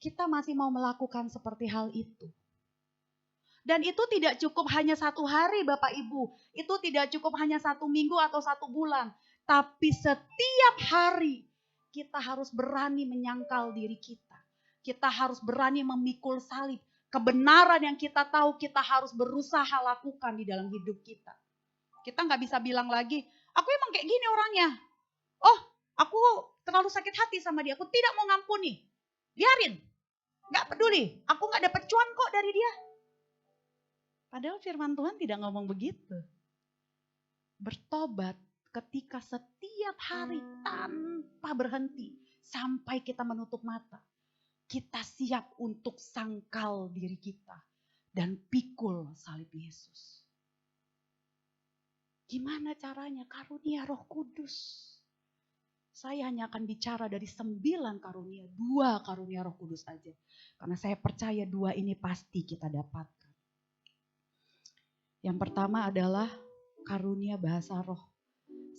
kita masih mau melakukan seperti hal itu? Dan itu tidak cukup hanya 1 hari Bapak Ibu. Itu tidak cukup hanya 1 minggu atau 1 bulan. Tapi setiap hari kita harus berani menyangkal diri kita. Kita harus berani memikul salib. Kebenaran yang kita tahu kita harus berusaha lakukan di dalam hidup kita. Kita gak bisa bilang lagi, aku emang kayak gini orangnya. Oh, aku terlalu sakit hati sama dia, aku tidak mau ngampuni. Biarin. Gak peduli, aku gak dapat cuan kok dari dia. Padahal firman Tuhan tidak ngomong begitu. Bertobat ketika setiap hari tanpa berhenti sampai kita menutup mata. Kita siap untuk sangkal diri kita dan pikul salib Yesus. Gimana caranya? Karunia Roh Kudus. Saya hanya akan bicara dari 9 karunia, 2 karunia Roh Kudus aja. Karena saya percaya 2 ini pasti kita dapatkan. Yang pertama adalah karunia bahasa roh.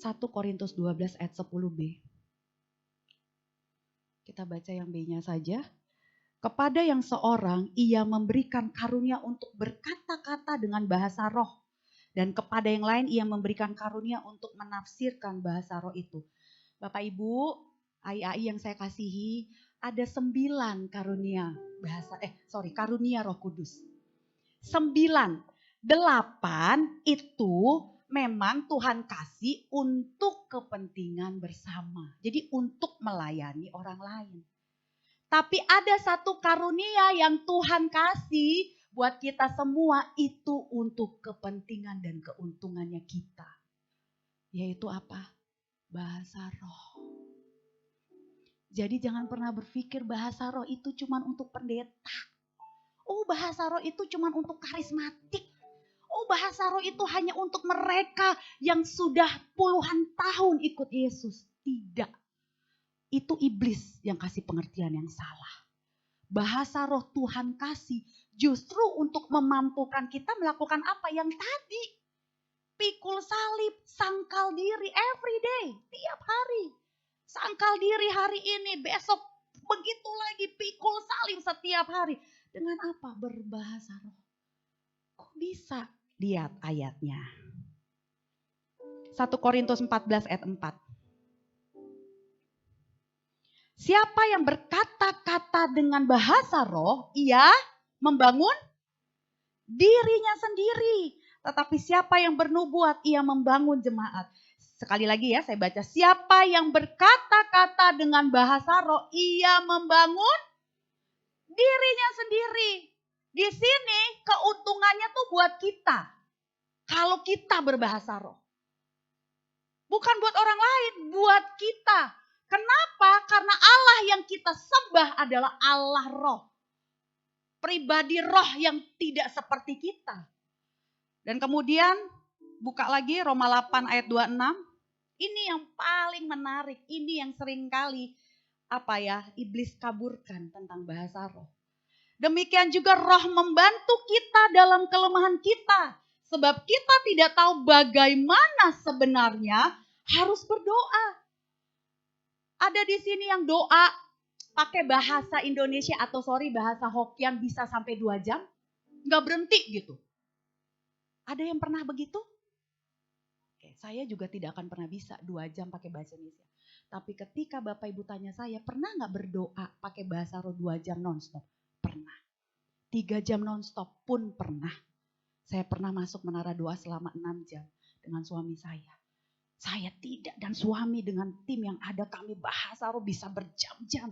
1 Korintus 12 ayat 10b. Kita baca yang B-nya saja. Kepada yang seorang ia memberikan karunia untuk berkata-kata dengan bahasa roh. Dan kepada yang lain ia memberikan karunia untuk menafsirkan bahasa roh itu. Bapak Ibu, ai-ai yang saya kasihi, ada 9 karunia karunia Roh Kudus. 9, 8 itu memang Tuhan kasih untuk kepentingan bersama. Jadi untuk melayani orang lain. Tapi ada 1 karunia yang Tuhan kasih buat kita semua, itu untuk kepentingan dan keuntungannya kita. Yaitu apa? Bahasa roh. Jadi jangan pernah berpikir bahasa roh itu cuma untuk pendeta. Oh, bahasa roh itu cuma untuk karismatik. Oh, bahasa roh itu hanya untuk mereka yang sudah puluhan tahun ikut Yesus. Tidak. Itu iblis yang kasih pengertian yang salah. Bahasa roh Tuhan kasih justru untuk memampukan kita melakukan apa yang tadi. Pikul salib, sangkal diri every day, tiap hari. Sangkal diri hari ini, besok begitu lagi, pikul salib setiap hari. Dengan apa? Berbahasa roh. Kok bisa? Lihat ayatnya. 1 Korintus 14 ayat 4. Siapa yang berkata-kata dengan bahasa roh, ia membangun dirinya sendiri. Tetapi siapa yang bernubuat, ia membangun jemaat. Sekali lagi ya, saya baca. Siapa yang berkata-kata dengan bahasa roh, ia membangun dirinya sendiri. Di sini keuntungannya tuh buat kita. Kalau kita berbahasa roh. Bukan buat orang lain, buat kita. Kenapa? Karena Allah yang kita sembah adalah Allah roh. Pribadi roh yang tidak seperti kita. Dan kemudian buka lagi Roma 8 ayat 26. Ini yang paling menarik. Ini yang seringkali iblis kaburkan tentang bahasa roh. Demikian juga roh membantu kita dalam kelemahan kita. Sebab kita tidak tahu bagaimana sebenarnya harus berdoa. Ada di sini yang doa pakai bahasa Indonesia bahasa Hokkien bisa sampai 2 jam. Nggak berhenti gitu. Ada yang pernah begitu? Oke, saya juga tidak akan pernah bisa 2 jam pakai bahasa Indonesia. Tapi ketika Bapak Ibu tanya saya, pernah nggak berdoa pakai bahasa roh 2 jam nonstop? Pernah. 3 jam nonstop pun pernah. Saya pernah masuk menara doa selama 6 jam dengan suami saya. Saya tidak, dan suami dengan tim yang ada kami bahasa roh bisa berjam-jam.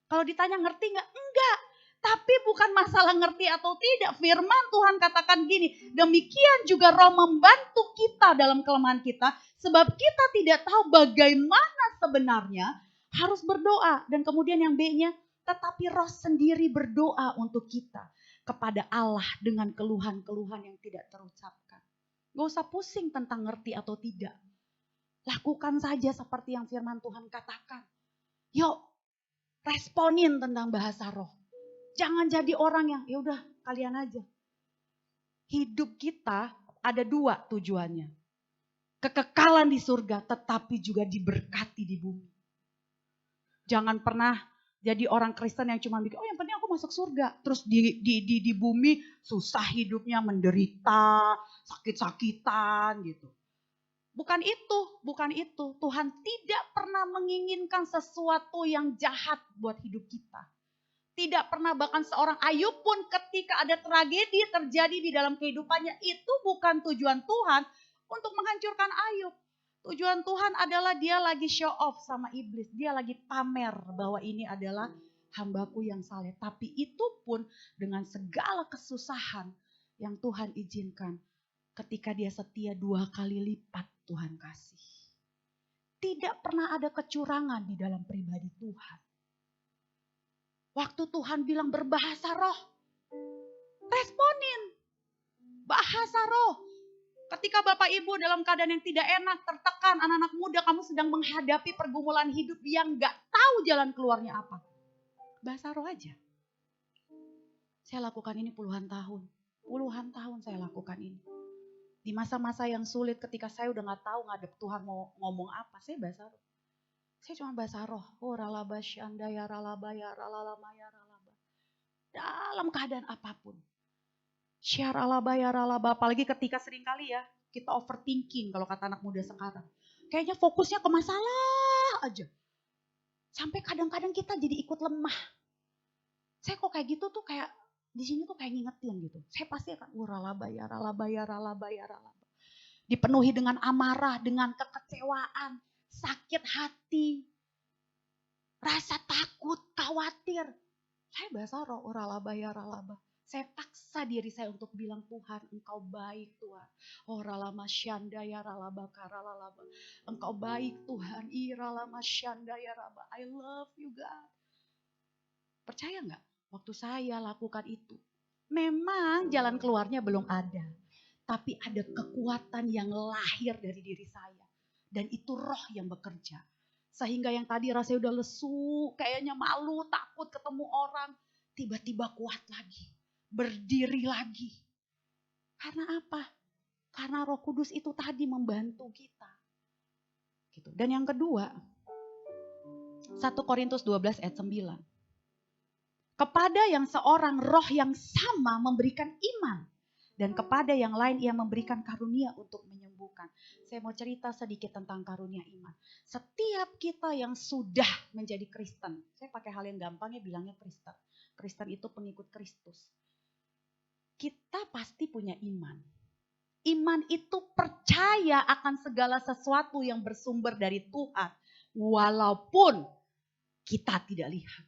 Kalau ditanya ngerti nggak? Enggak. Tapi bukan masalah ngerti atau tidak. Firman Tuhan katakan gini, demikian juga roh membantu kita dalam kelemahan kita. Sebab kita tidak tahu bagaimana sebenarnya harus berdoa. Dan kemudian yang B-nya, tetapi roh sendiri berdoa untuk kita. Kepada Allah dengan keluhan-keluhan yang tidak terucapkan. Gak usah pusing tentang ngerti atau tidak. Lakukan saja seperti yang firman Tuhan katakan. Yuk, responin tentang bahasa roh. Jangan jadi orang yang, ya udah kalian aja. Hidup kita ada 2 tujuannya. Kekekalan di surga, tetapi juga diberkati di bumi. Jangan pernah jadi orang Kristen yang cuma bikin, oh yang penting aku masuk surga. Terus di bumi susah hidupnya, menderita, sakit-sakitan gitu. Bukan itu. Tuhan tidak pernah menginginkan sesuatu yang jahat buat hidup kita. Tidak pernah, bahkan seorang Ayub pun ketika ada tragedi terjadi di dalam kehidupannya, itu bukan tujuan Tuhan untuk menghancurkan Ayub. Tujuan Tuhan adalah dia lagi show off sama iblis. Dia lagi pamer bahwa ini adalah hambaku yang saleh. Tapi itu pun dengan segala kesusahan yang Tuhan izinkan. Ketika dia setia 2 kali lipat Tuhan kasih. Tidak pernah ada kecurangan di dalam pribadi Tuhan. Waktu Tuhan bilang berbahasa roh, responin. Bahasa roh. Ketika Bapak Ibu dalam keadaan yang tidak enak, tertekan, anak-anak muda kamu sedang menghadapi pergumulan hidup yang gak tahu jalan keluarnya apa. Bahasa roh aja. Saya lakukan ini puluhan tahun. Puluhan tahun saya lakukan ini. Di masa-masa yang sulit ketika saya udah gak tahu ngadep Tuhan mau ngomong apa, saya bahasa roh. Saya cuma bahasa roh. Oh ralaba syanda ya ralaba ya ralalama ya ralaba. Dalam keadaan apapun. Syar alaba ya ralaba. Apalagi ketika seringkali ya kita overthinking kalau kata anak muda sekarang. Kayaknya fokusnya ke masalah aja. Sampai kadang-kadang kita jadi ikut lemah. Saya kok kayak gitu tuh kayak di sini tuh kayak ngingetin gitu. Saya pasti akan ralaba ya ralaba ya ralaba ya ralaba. Dipenuhi dengan amarah, dengan kekecewaan, sakit hati, rasa takut, khawatir. Saya bahasa roh ralaba ya ralaba. Saya paksa diri saya untuk bilang Tuhan engkau baik Tuhan. Oh ralama syanda ya ralaba karalalaba. Engkau baik Tuhan. Ralama syanda ya raba. I love you God. Percaya gak? Waktu saya lakukan itu. Memang jalan keluarnya belum ada. Tapi ada kekuatan yang lahir dari diri saya. Dan itu roh yang bekerja. Sehingga yang tadi rasanya udah lesu. Kayaknya malu, takut ketemu orang. Tiba-tiba kuat lagi. Berdiri lagi. Karena apa? Karena Roh Kudus itu tadi membantu kita. Gitu. Dan yang kedua, 1 Korintus 12 ayat 9. Kepada yang seorang roh yang sama memberikan iman. Dan kepada yang lain ia memberikan karunia untuk menyembuhkan. Saya mau cerita sedikit tentang karunia iman. Setiap kita yang sudah menjadi Kristen. Saya pakai hal yang gampangnya bilangnya Kristen. Kristen itu pengikut Kristus. Kita pasti punya iman. Iman itu percaya akan segala sesuatu yang bersumber dari Tuhan. Walaupun kita tidak lihat.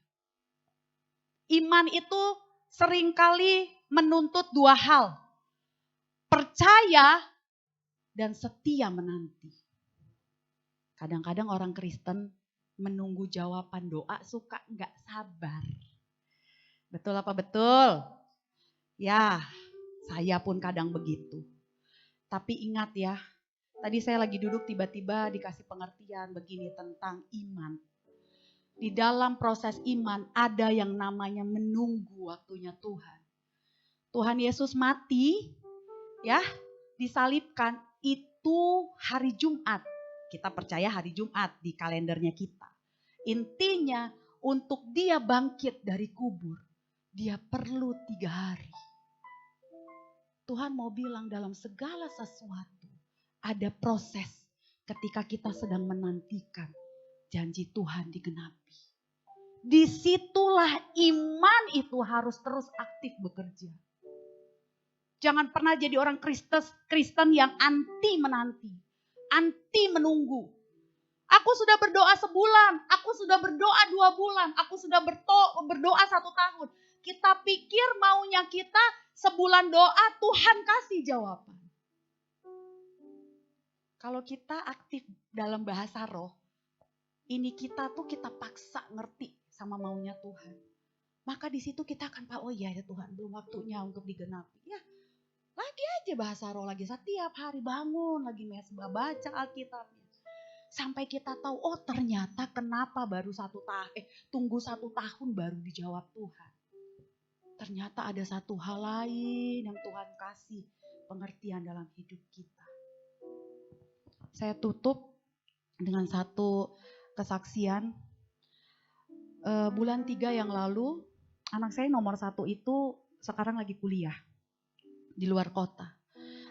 Iman itu seringkali menuntut 2 hal. Percaya dan setia menanti. Kadang-kadang orang Kristen menunggu jawaban doa suka nggak sabar. Betul apa betul? Ya, saya pun kadang begitu. Tapi ingat ya, tadi saya lagi duduk tiba-tiba dikasih pengertian begini tentang iman. Di dalam proses iman ada yang namanya menunggu waktunya Tuhan. Tuhan Yesus mati, ya, disalibkan itu hari Jumat. Kita percaya hari Jumat di kalendernya kita. Intinya untuk dia bangkit dari kubur, dia perlu 3 hari. Tuhan mau bilang dalam segala sesuatu ada proses ketika kita sedang menantikan janji Tuhan digenapi. Disitulah iman itu harus terus aktif bekerja. Jangan pernah jadi orang Kristen yang anti menanti, anti menunggu. Aku sudah berdoa sebulan, aku sudah berdoa 2 bulan, aku sudah berdoa 1 tahun. Kita pikir maunya kita sebulan doa Tuhan kasih jawaban. Kalau kita aktif dalam bahasa roh, ini kita paksa ngerti sama maunya Tuhan. Maka di situ kita akan oh iya ya Tuhan belum waktunya untuk digenapi. Ya lagi aja bahasa roh lagi setiap hari bangun lagi mesbah baca Alkitabnya. Sampai kita tahu oh ternyata kenapa baru tunggu 1 tahun baru dijawab Tuhan. Ternyata ada satu hal lain yang Tuhan kasih pengertian dalam hidup kita. Saya tutup dengan satu kesaksian. Bulan 3 yang lalu, anak saya nomor 1 itu sekarang lagi kuliah di luar kota.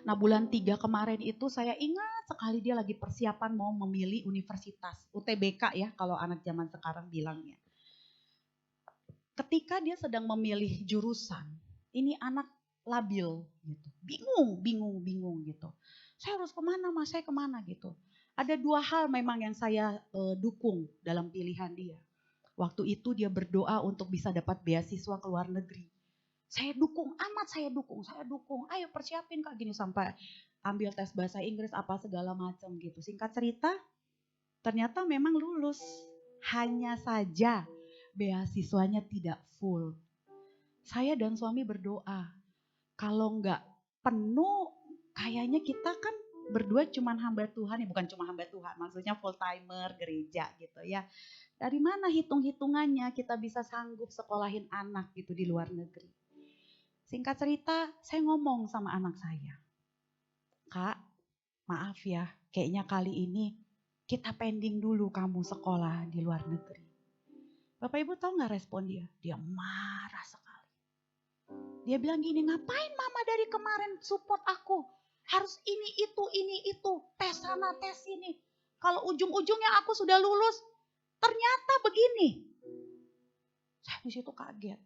Nah bulan 3 kemarin itu saya ingat sekali dia lagi persiapan mau memilih universitas. UTBK ya kalau anak zaman sekarang bilangnya. Ketika dia sedang memilih jurusan, ini anak labil gitu. Bingung gitu. Saya harus kemana mas, saya kemana gitu. Ada 2 hal memang yang saya dukung dalam pilihan dia. Waktu itu dia berdoa untuk bisa dapat beasiswa ke luar negeri. Saya dukung, amat saya dukung. Ayo persiapin Kak gini, sampai ambil tes bahasa Inggris apa segala macam gitu. Singkat cerita, ternyata memang lulus. Hanya saja beasiswanya tidak full. Saya dan suami berdoa, kalau nggak penuh, kayaknya kita kan berdua cuman hamba Tuhan, ya bukan cuma hamba Tuhan, maksudnya full timer gereja gitu ya. Dari mana hitung-hitungannya kita bisa sanggup sekolahin anak gitu di luar negeri. Singkat cerita, saya ngomong sama anak saya, Kak, maaf ya, kayaknya kali ini kita pending dulu kamu sekolah di luar negeri. Bapak Ibu tahu nggak respon dia? Dia marah sekali. Dia bilang gini, ngapain mama dari kemarin support aku? Harus ini itu, tes sana tes sini. Kalau ujung-ujungnya aku sudah lulus, ternyata begini. Saya di situ kaget.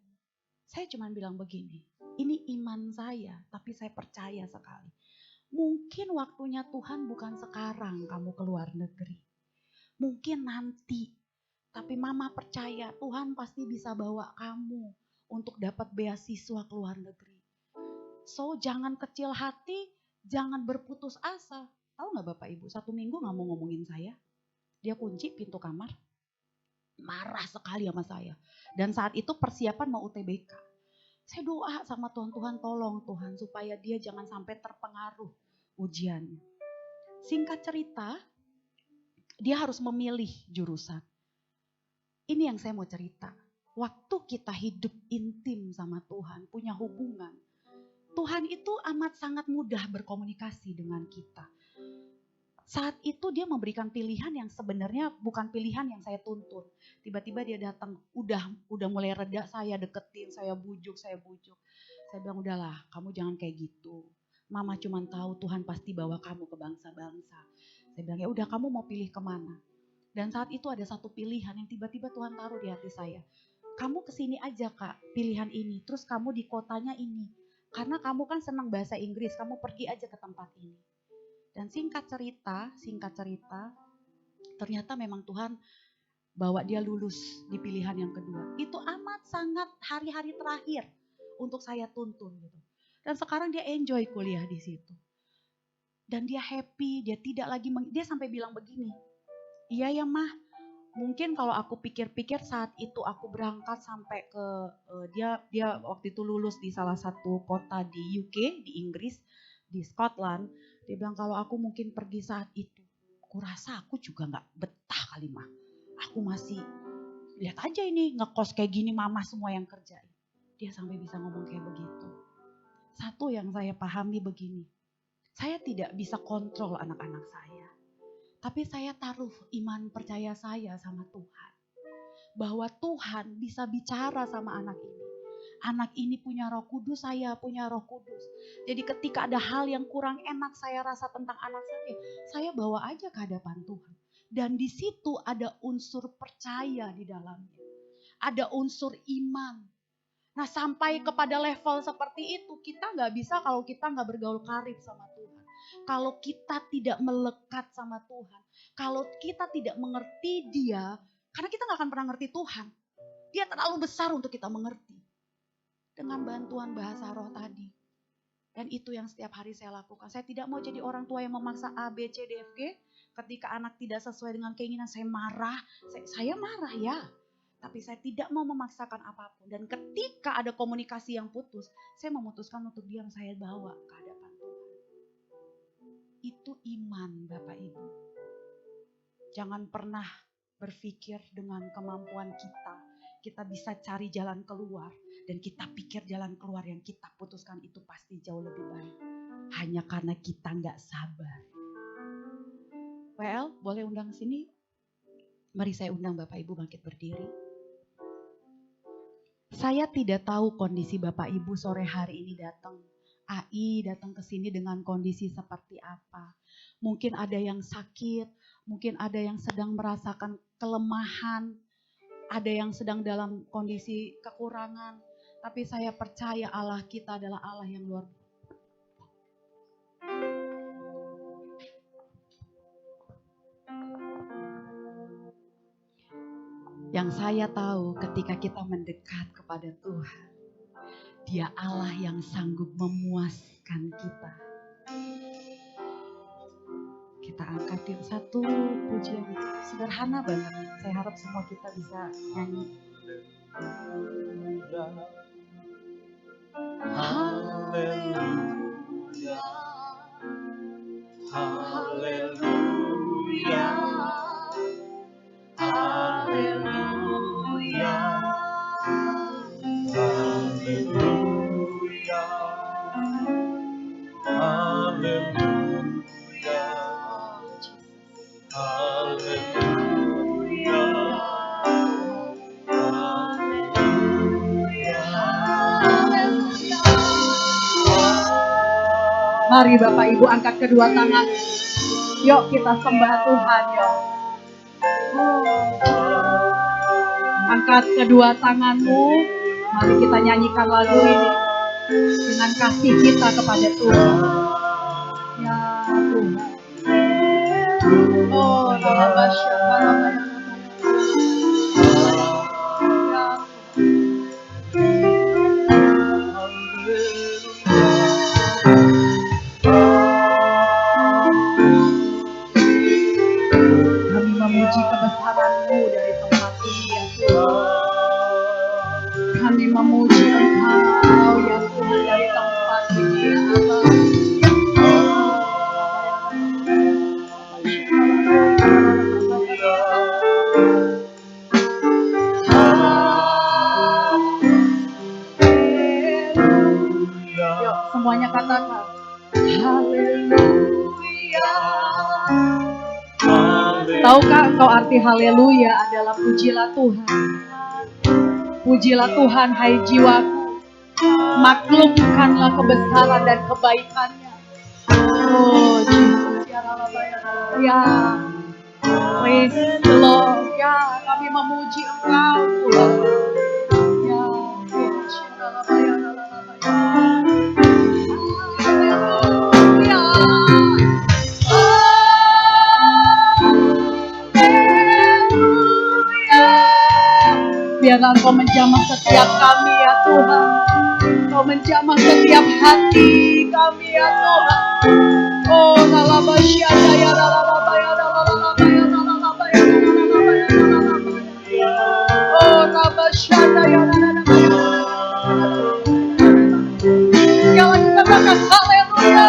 Saya cuma bilang begini, ini iman saya, tapi saya percaya sekali. Mungkin waktunya Tuhan bukan sekarang kamu ke luar negeri. Mungkin nanti. Tapi mama percaya Tuhan pasti bisa bawa kamu untuk dapat beasiswa ke luar negeri. So jangan kecil hati, jangan berputus asa. Tahu gak Bapak Ibu, 1 minggu gak mau ngomongin saya. Dia kunci pintu kamar. Marah sekali sama saya. Dan saat itu persiapan mau UTBK. Saya doa sama Tuhan, Tuhan tolong Tuhan supaya dia jangan sampai terpengaruh ujiannya. Singkat cerita, dia harus memilih jurusan. Ini yang saya mau cerita. Waktu kita hidup intim sama Tuhan, punya hubungan, Tuhan itu amat sangat mudah berkomunikasi dengan kita. Saat itu dia memberikan pilihan yang sebenarnya bukan pilihan yang saya tuntut. Tiba-tiba dia datang, udah mulai reda, saya deketin, saya bujuk. Saya bilang, udahlah kamu jangan kayak gitu. Mama cuma tahu Tuhan pasti bawa kamu ke bangsa-bangsa. Saya bilang, ya udah kamu mau pilih kemana? Dan saat itu ada satu pilihan yang tiba-tiba Tuhan taruh di hati saya. Kamu kesini aja Kak, pilihan ini. Terus kamu di kotanya ini. Karena kamu kan senang bahasa Inggris, kamu pergi aja ke tempat ini. Dan singkat cerita, ternyata memang Tuhan bawa dia lulus di pilihan yang kedua. Itu amat sangat hari-hari terakhir untuk saya tuntun gitu. Dan sekarang dia enjoy kuliah di situ. Dan dia happy, dia tidak lagi, dia sampai bilang begini, iya ya mah, mungkin kalau aku pikir-pikir saat itu aku berangkat sampai ke, dia waktu itu lulus di salah satu kota di UK, di Inggris, di Scotland. Dia bilang kalau aku mungkin pergi saat itu, kurasa aku juga gak betah kali mah. Aku masih, lihat aja ini ngekos kayak gini mama semua yang kerjain. Dia sampai bisa ngomong kayak begitu. Satu yang saya pahami begini, saya tidak bisa kontrol anak-anak saya. Tapi saya taruh iman percaya saya sama Tuhan. Bahwa Tuhan bisa bicara sama anak ini. Anak ini punya Roh Kudus, saya punya Roh Kudus. Jadi ketika ada hal yang kurang enak saya rasa tentang anak saya bawa aja ke hadapan Tuhan. Dan di situ ada unsur percaya di dalamnya. Ada unsur iman. Nah sampai kepada level seperti itu kita gak bisa kalau kita gak bergaul karib sama Tuhan. Kalau kita tidak melekat sama Tuhan, kalau kita tidak mengerti dia, karena kita gak akan pernah ngerti Tuhan. Dia terlalu besar untuk kita mengerti. Dengan bantuan bahasa roh tadi. Dan itu yang setiap hari saya lakukan. Saya tidak mau jadi orang tua yang memaksa A, B, C, D, F, G. Ketika anak tidak sesuai dengan keinginan saya marah. Saya marah ya. Tapi saya tidak mau memaksakan apapun. Dan ketika ada komunikasi yang putus, saya memutuskan untuk diam, saya bawa ke hadapan Tuhan. Itu iman Bapak Ibu. Jangan pernah berpikir dengan kemampuan kita. Kita bisa cari jalan keluar. Dan kita pikir jalan keluar yang kita putuskan itu pasti jauh lebih baik. Hanya karena kita gak sabar. Well, boleh undang sini? Mari saya undang Bapak Ibu bangkit berdiri. Saya tidak tahu kondisi Bapak Ibu sore hari ini datang. AI datang ke sini dengan kondisi seperti apa. Mungkin ada yang sakit, mungkin ada yang sedang merasakan kelemahan, ada yang sedang dalam kondisi kekurangan. Tapi saya percaya Allah kita adalah Allah yang luar biasa. Yang Yang saya tahu ketika kita mendekat kepada Tuhan, Dia Allah yang sanggup memuaskan kita. Kita angkat yuk satu pujian sederhana banget. Saya harap semua kita bisa nyanyi. Haleluya, haleluya, haleluya, haleluya, haleluya, haleluya, Mari Bapak Ibu angkat kedua tangan. Yuk kita sembah Tuhan yuk. Angkat kedua tanganmu. Mari kita nyanyikan lagu ini dengan kasih kita kepada Tuhan. Ya Tuhan. Oh, Rabasya, Rabasya. Kami memuji kebesaran-Mu dari tempat ini ya Tuhan. Kami memuji Engkau ya Tuhan dari tempat ini ya Allah. Yuk semuanya katakan haleluya. Tahukah engkau arti haleluya adalah pujilah Tuhan. Pujilah Tuhan hai jiwaku. Maklumkanlah kebesaran dan kebaikannya. Oh Jesus ya. Praise the Lord. Ya kami memuji Engkau Tuhan. Ya Tuhan. Biarlah Engkau menjamah setiap kami ya Tuhan. Engkau menjamah setiap hati kami ya Tuhan. Oh lalabasya ya lalabaya lalabaya lalabaya lalabaya. Oh rabasya ya lalabaya. Sekali lagi katakan haleluya.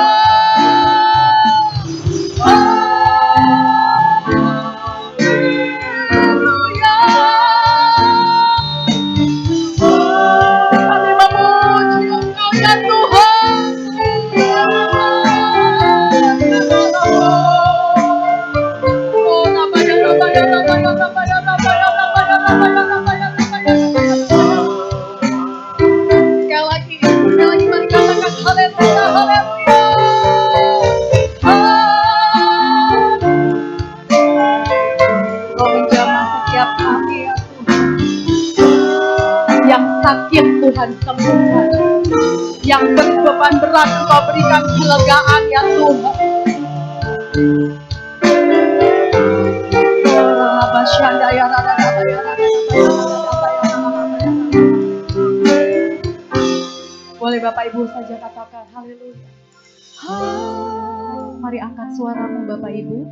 Sekali lagi mari katakan haleluya, haleluya. Kau menjamah setiap kami ya Tuhan. Yang sakit Tuhan sembuhkan. Yang berbeban berat Engkau berikan kelegaan ya Tuhan. Boleh Bapak Ibu saja katakan haleluya. Mari angkat suaramu Bapak Ibu.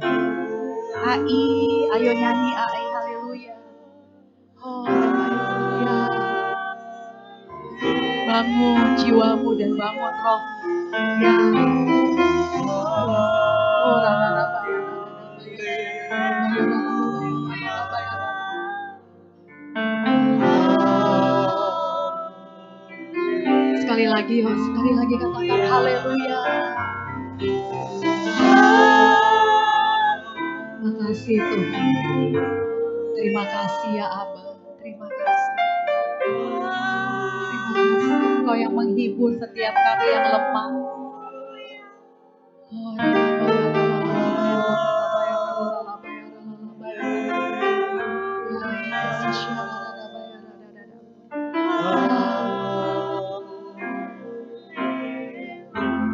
AI, ayo nyanyi AI haleluya. Oh haleluya. Bangun jiwamu dan bangun rohmu. Ya. Oh raba-raba ya. Sekali lagi katakan haleluya. Makasih Tuhan. Terima kasih ya Abba. Terima kasih. Terima kasih. Engkau yang menghibur setiap kami yang lemah. Oh,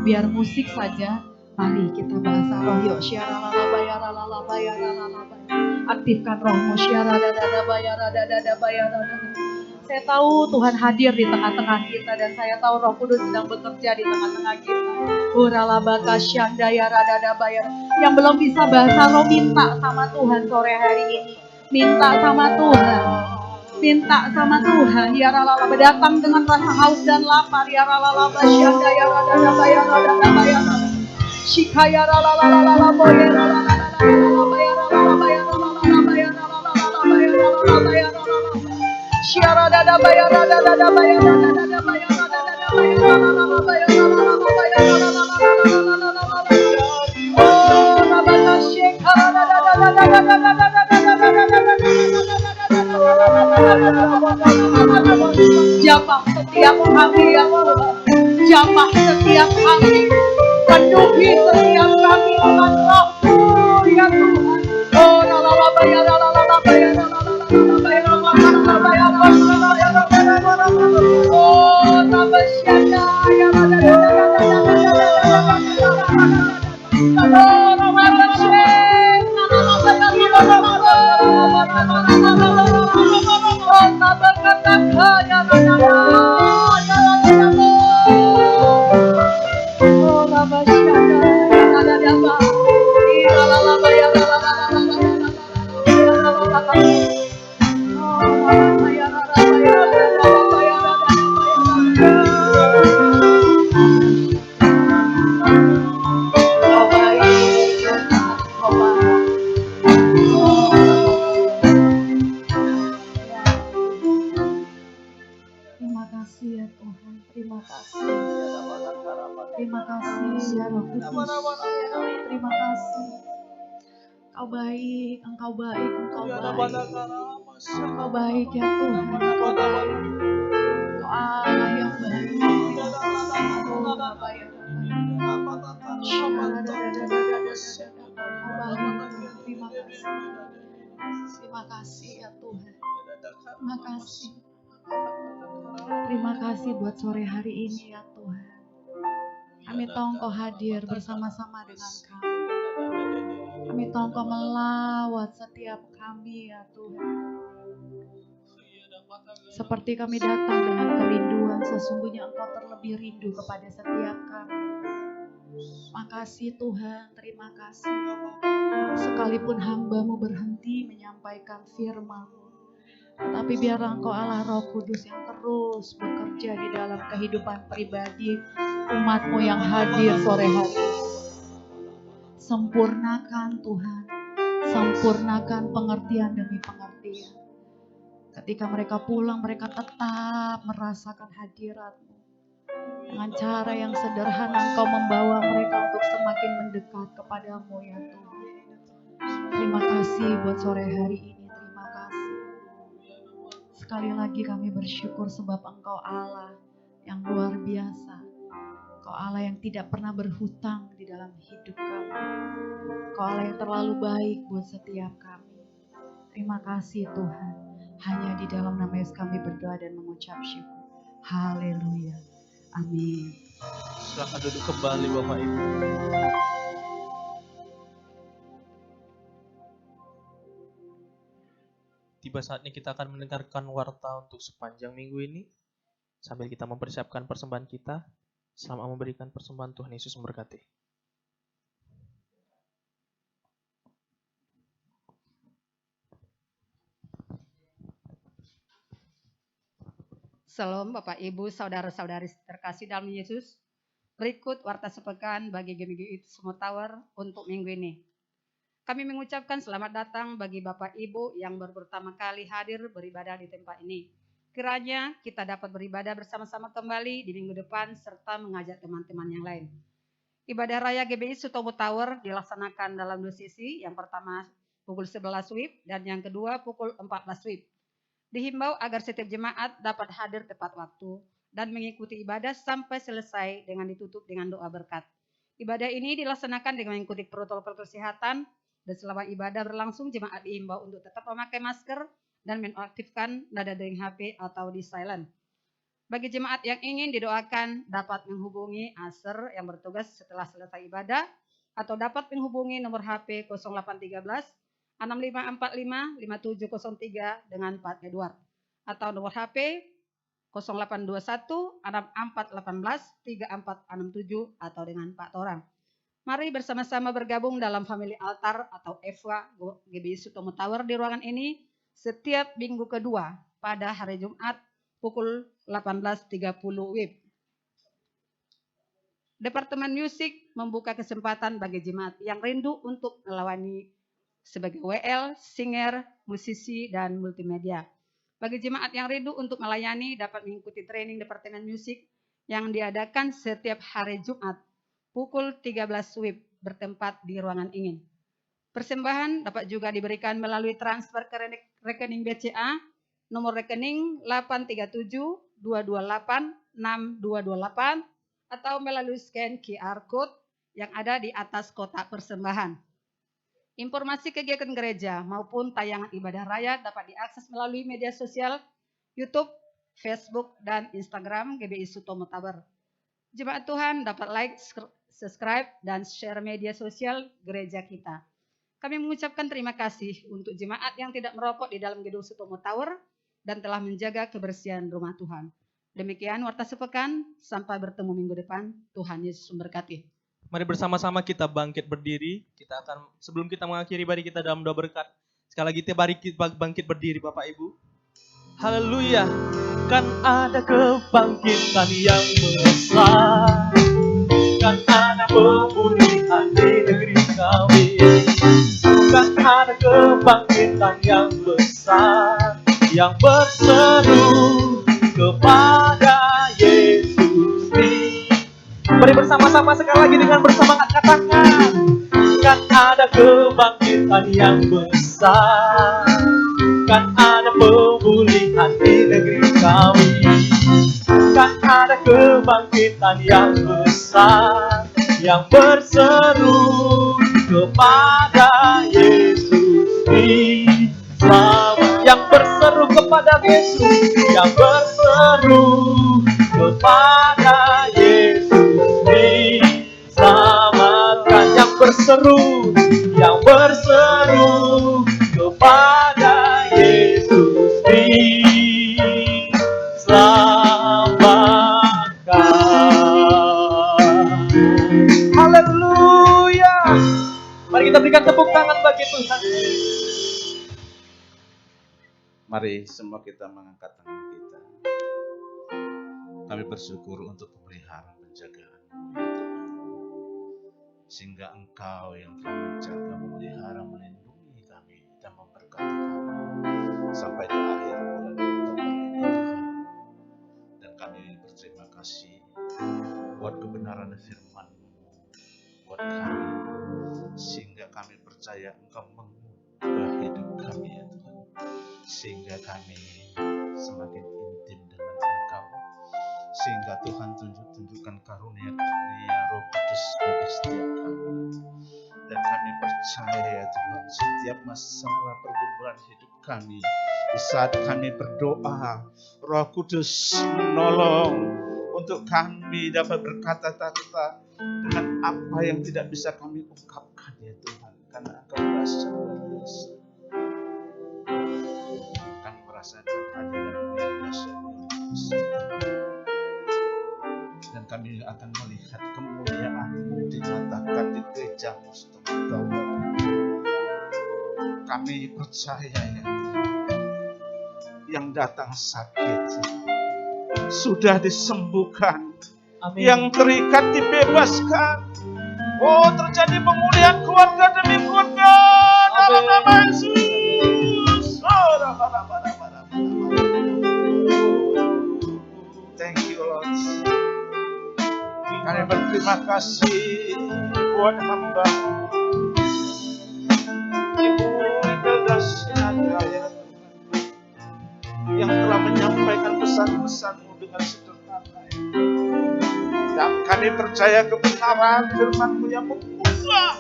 biar musik saja, mari kita bahasa roh yuk. Aktifkan rohmu. Saya tahu Tuhan hadir di tengah-tengah kita dan saya tahu Roh Kudus sedang bekerja di tengah-tengah kita. Yang belum bisa bahasa roh, minta sama Tuhan sore hari ini. Minta sama Tuhan. Minta sama Tuhan. Ya ralala, datang dengan rasa haus dan lapar. Ya ralala basyanda ya rada bayar rada bayar. Shikaya ralala boya ralala bayar ralala bayar ralala bayar ralala bayar ralala bayar ralala. Shiara dada bayar rada bayar rada bayar rada bayar ralala bayar ralala bayar ralala. Oh, rabaka shekara jamah setiap kami ya Tuhan, jamah setiap kami, penuhi setiap kami dengan Roh-Mu ya Tuhan. Oh, lalabaya lalabaya lalabaya oh, rabasyanda ya Terima kasih ya Tuhan, terima kasih. Terima kasih ya Roh Kudus. Terima kasih. Engkau baik, Engkau baik, Engkau baik. Engkau baik ya Tuhan, Engkau baik. Engkau Allah yang baik. Engkau baik. Terima kasih. Terima kasih ya Tuhan. Terima kasih. Terima kasih buat sore hari ini ya Tuhan. Kami tahu Engkau hadir bersama-sama dengan kami. Kami tahu Engkau melawat setiap kami ya Tuhan. Seperti kami datang dengan kerinduan, sesungguhnya Engkau terlebih rindu kepada setiap kami. Makasih Tuhan, terima kasih. Sekalipun hamba-Mu berhenti menyampaikan firman-Mu, tetapi biarlah Engkau Allah Roh Kudus yang terus bekerja di dalam kehidupan pribadi umat-Mu yang hadir sore hari ini. Sempurnakan Tuhan, sempurnakan pengertian demi pengertian. Ketika mereka pulang, mereka tetap merasakan hadirat-Mu. Dengan cara yang sederhana Engkau membawa mereka untuk semakin mendekat kepadamu ya Tuhan. Terima kasih buat sore hari ini, terima kasih. Sekali lagi kami bersyukur sebab Engkau Allah yang luar biasa. Engkau Allah yang tidak pernah berhutang di dalam hidup kami. Engkau Allah yang terlalu baik buat setiap kami. Terima kasih Tuhan. Hanya di dalam nama Yesus kami berdoa dan mengucap syukur. Haleluya. Amin. Silakan duduk kembali Bapak Ibu. Tiba saatnya kita akan mendengarkan warta untuk sepanjang minggu ini. Sambil kita mempersiapkan persembahan kita, selamat memberikan persembahan. Tuhan Yesus memberkati. Salam Bapak Ibu, saudara-saudari terkasih dalam Yesus. Berikut warta sepekan bagi GMGI Semua Tower untuk minggu ini. Kami mengucapkan selamat datang bagi Bapak Ibu yang baru pertama kali hadir beribadah di tempat ini. Kiranya kita dapat beribadah bersama-sama kembali di minggu depan serta mengajak teman-teman yang lain. Ibadah Raya GBI Sutomo Tower dilaksanakan dalam 2 sesi. Yang pertama pukul 11 WIB dan yang kedua pukul 14 WIB. Dihimbau agar setiap jemaat dapat hadir tepat waktu dan mengikuti ibadah sampai selesai dengan ditutup dengan doa berkat. Ibadah ini dilaksanakan dengan mengikuti protokol kesehatan dan selama ibadah berlangsung jemaat dihimbau untuk tetap memakai masker dan menonaktifkan nada dering HP atau di silent. Bagi jemaat yang ingin didoakan dapat menghubungi ASER yang bertugas setelah selesai ibadah atau dapat menghubungi nomor HP 0813 6545 5703 dengan Pak Edward, atau nomor HP 0821 6418 3467 atau dengan Pak Torang. Mari bersama-sama bergabung dalam family altar atau EVA GBI Sutomo Tower di ruangan ini setiap minggu kedua pada hari Jumat pukul 18.30 WIB. Departemen Musik membuka kesempatan bagi jemaat yang rindu untuk melayani sebagai WL, singer, musisi, dan multimedia. Bagi jemaat yang rindu untuk melayani dapat mengikuti training Departemen Musik yang diadakan setiap hari Jumat pukul 13 WIB bertempat di ruangan ingin. Persembahan dapat juga diberikan melalui transfer ke rekening BCA nomor rekening 837 228 6228 atau melalui scan QR Code yang ada di atas kotak persembahan. Informasi kegiatan gereja maupun tayangan ibadah raya dapat diakses melalui media sosial YouTube, Facebook, dan Instagram GBI Sutomo Tower. Jemaat Tuhan dapat like, subscribe, dan share media sosial gereja kita. Kami mengucapkan terima kasih untuk jemaat yang tidak merokok di dalam gedung Sutomo Tower dan telah menjaga kebersihan rumah Tuhan. Demikian warta sepekan, sampai bertemu minggu depan. Tuhan Yesus memberkati. Mari bersama-sama kita bangkit berdiri. Kita akan, sebelum kita mengakhiri, mari kita dalam doa berkat. Sekali lagi mari kita bangkit berdiri Bapak Ibu. Haleluya. Kan ada kebangkitan yang besar, kan ada pemulihan di negeri kami, kan ada kebangkitan yang besar yang berseru kepada Yesus. Mari bersama-sama sekali lagi dengan bersemangat katakan, kan ada kebangkitan yang besar, kan ada pemulihan di negeri kami, kan ada kebangkitan yang besar yang berseru kepada Yesus selamat, yang berseru kepada Yesus, yang berseru kepada Yesus diselamatkan, yang berseru kepada Yesus diselamatkan. Haleluya. Mari kita berikan tepuk tangan bagi Tuhan. Mari semua kita mengangkat tangan kita. Kami bersyukur untuk pemeliharaan penjagaan-Mu, ya Tuhan. Sehingga Engkau yang telah menjaga, memelihara, melindungi kami dan memberkati kami sampai di akhir bulan Oktober ini, Tuhan. Dan kami berterima kasih buat kebenaran firman-Mu buat kami, sehingga kami percaya Engkau mengubah hidup kami, ya Tuhan. Sehingga kami semakin intim dengan Engkau, sehingga Tuhan tunjukkan karunia-karunia Roh Kudus bagi setiap kami. Dan kami percaya, ya Tuhan, setiap masalah pergumulan hidup kami, di saat kami berdoa, Roh Kudus menolong untuk kami dapat berkata-kata dengan apa yang tidak bisa kami ungkapkan, ya Tuhan, karena Engkau berasa luar biasa. Kami merasakan hadirat-Mu yang dahsyat luar biasa. Dan kami akan melihat kemuliaan-Mu dinyatakan di gereja-Mu Sutomo Tower. Kami percaya, ya Tuhan, yang datang sakit sudah disembuhkan, Amin. yang terikat dibebaskan. Oh, terjadi pemulihan keluarga demi keluarga dalam nama Yesus. Thank you, Lord. Kami berterima kasih buat hamba Ibu Imelda Sinaga, ya Tuhan, yang telah menyampaikan pesan-pesan-Mu dengan sederhana, ya. Dan kami percaya kebenaran firman-Mu yang mengubah,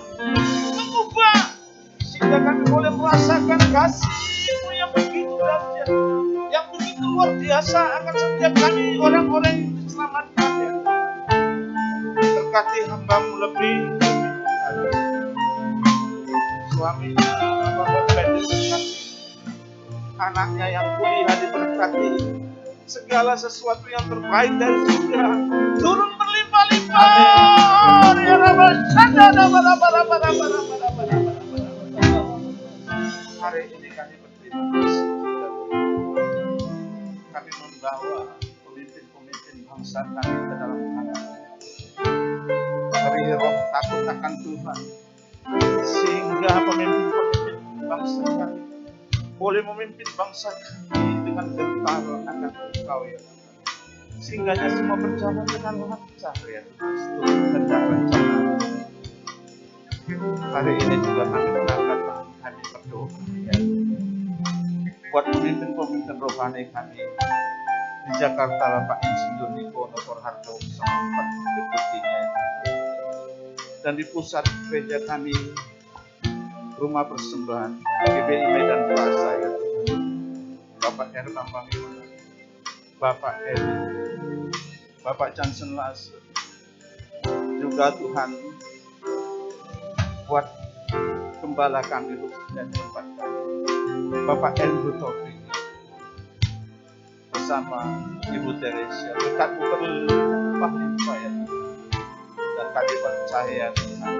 sehingga kami boleh merasakan kasih-Mu yang begitu dahsyat, yang begitu luar biasa akan setiap kami orang-orang yang diselamatkan, ya. Berkati hamba-Mu lebih lagi. Suaminya, Bapak sampai diberkati. Anaknya yang kuliah diberkati. Segala sesuatu yang terbaik dari surga turun berlimpah-limpah. Ya Rabbal hari ini kami berterima kasih. Kami membawa pemimpin-pemimpin bangsa kami ke dalam tangan. Beri roh takut akan Tuhan, sehingga pemimpin-pemimpin bangsa kami boleh memimpin bangsa kami dengan gentar akan Engkau ya Tuhan. Sehingga semua berjalan dengan lancar ya Tuhan, seturut kehendak rencana. Hari ini juga kami mengangkat tangan kami berdoa ya, buat pemimpin-pemimpin rohani kami di Jakarta, Bapak Insinyur Niko Notorharjo bersama 4 deputinya ya Tuhan. Dan di pusat gereja kami, Rumah Persembahan GBI Medan Plaza ya Tuhan, Bapak Herman Bangimana, Bapak Edi, Bapak Johnson Las, juga Tuhan buat gembala kami khususnya di tempat kami, Bapak Andrew Taufik bersama Ibu Teresia, berkat-Mu berlimpah-limpah ya Tuhan. Dan kami percaya Tuhan,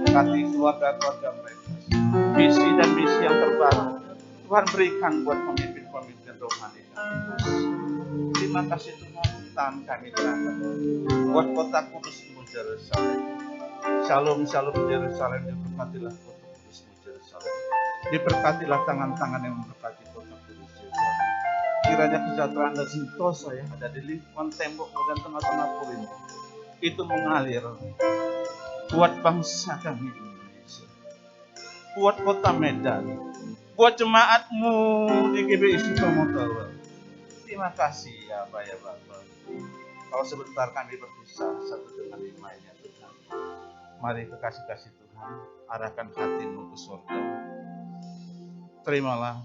berkati keluarga-keluarga mereka, visi dan misi yang terbaru Tuhan berikan buat pemimpin-pemimpin rohani kami. Terima kasih Tuhan, tangan kami diangkat buat kota kudus-Mu Yerusalem. Shalom, shalom Yerusalem, diberkatilah kota kudus-Mu Yerusalem. Diberkatilah tangan-tangan yang memberkati kota kudus Yerusalem. Kiranya kesejahteraan dan sentosa yang ada di lingkungan tembok dan tengah-tengah Korintus itu mengalir buat bangsa kami Indonesia, buat kota Medan, buat jemaat-Mu di GBI Sukamotala. Terima kasih ya Bapak ya Bapak. Kalau sebentar kami berpisah satu dengan limanya Tuhan. Mari kekasih-kasih Tuhan, arahkan hatimu ke surga. Terimalah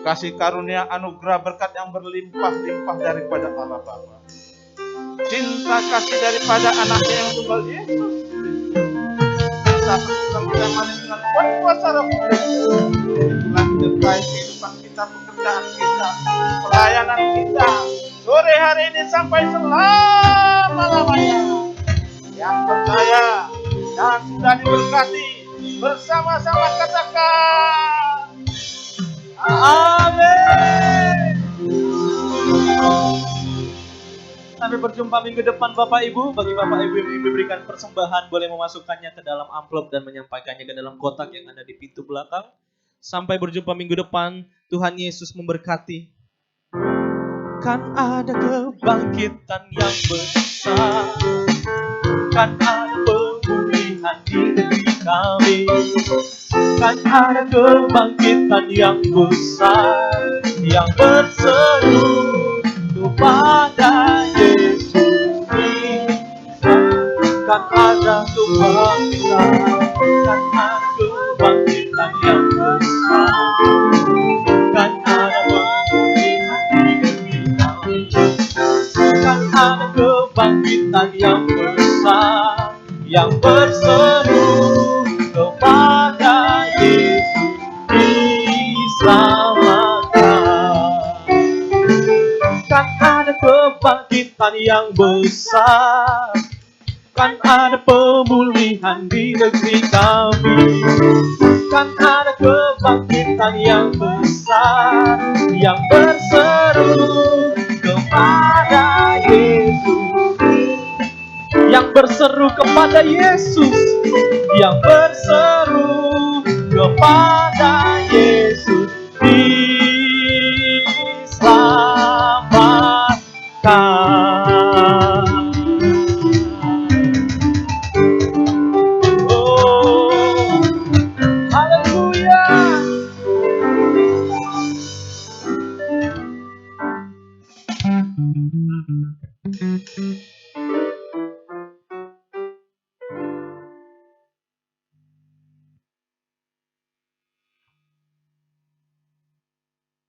kasih karunia anugerah berkat yang berlimpah-limpah daripada Allah Bapa. Cinta kasih daripada anaknya yang tunggal Yesus. Kita bersama manis dengan kuasa Roh Kudus. Menyertai kehidupan kita, pekerjaan kita, pelayanan kita. Sore hari ini sampai selama-lamanya. Yang percaya dan sudah diberkati bersama-sama katakan amin. Sampai berjumpa minggu depan Bapak Ibu. Bagi Bapak Ibu yang ingin memberikan persembahan, boleh memasukkannya ke dalam amplop dan menyampaikannya ke dalam kotak yang ada di pintu belakang. Sampai berjumpa minggu depan. Tuhan Yesus memberkati. Kan ada kebangkitan yang besar, kan ada pemulihan di negeri kami, kan ada kebangkitan yang besar, yang berseru kepada Yesus Kristus. Kan ada kebangkitan, kan ada kebangkitan yang besar, kan ada pemulihan di negeri kami, kan ada kebangkitan yang besar, yang berseru kepada Yesus diselamatkan. Kan ada kebangkitan yang besar, kan ada pemulihan di negeri kami, kan ada kebangkitan yang besar, yang berseru kepada Yesus, yang berseru kepada Yesus, yang berseru kepada Yesus diselamatkan. Oh, haleluya.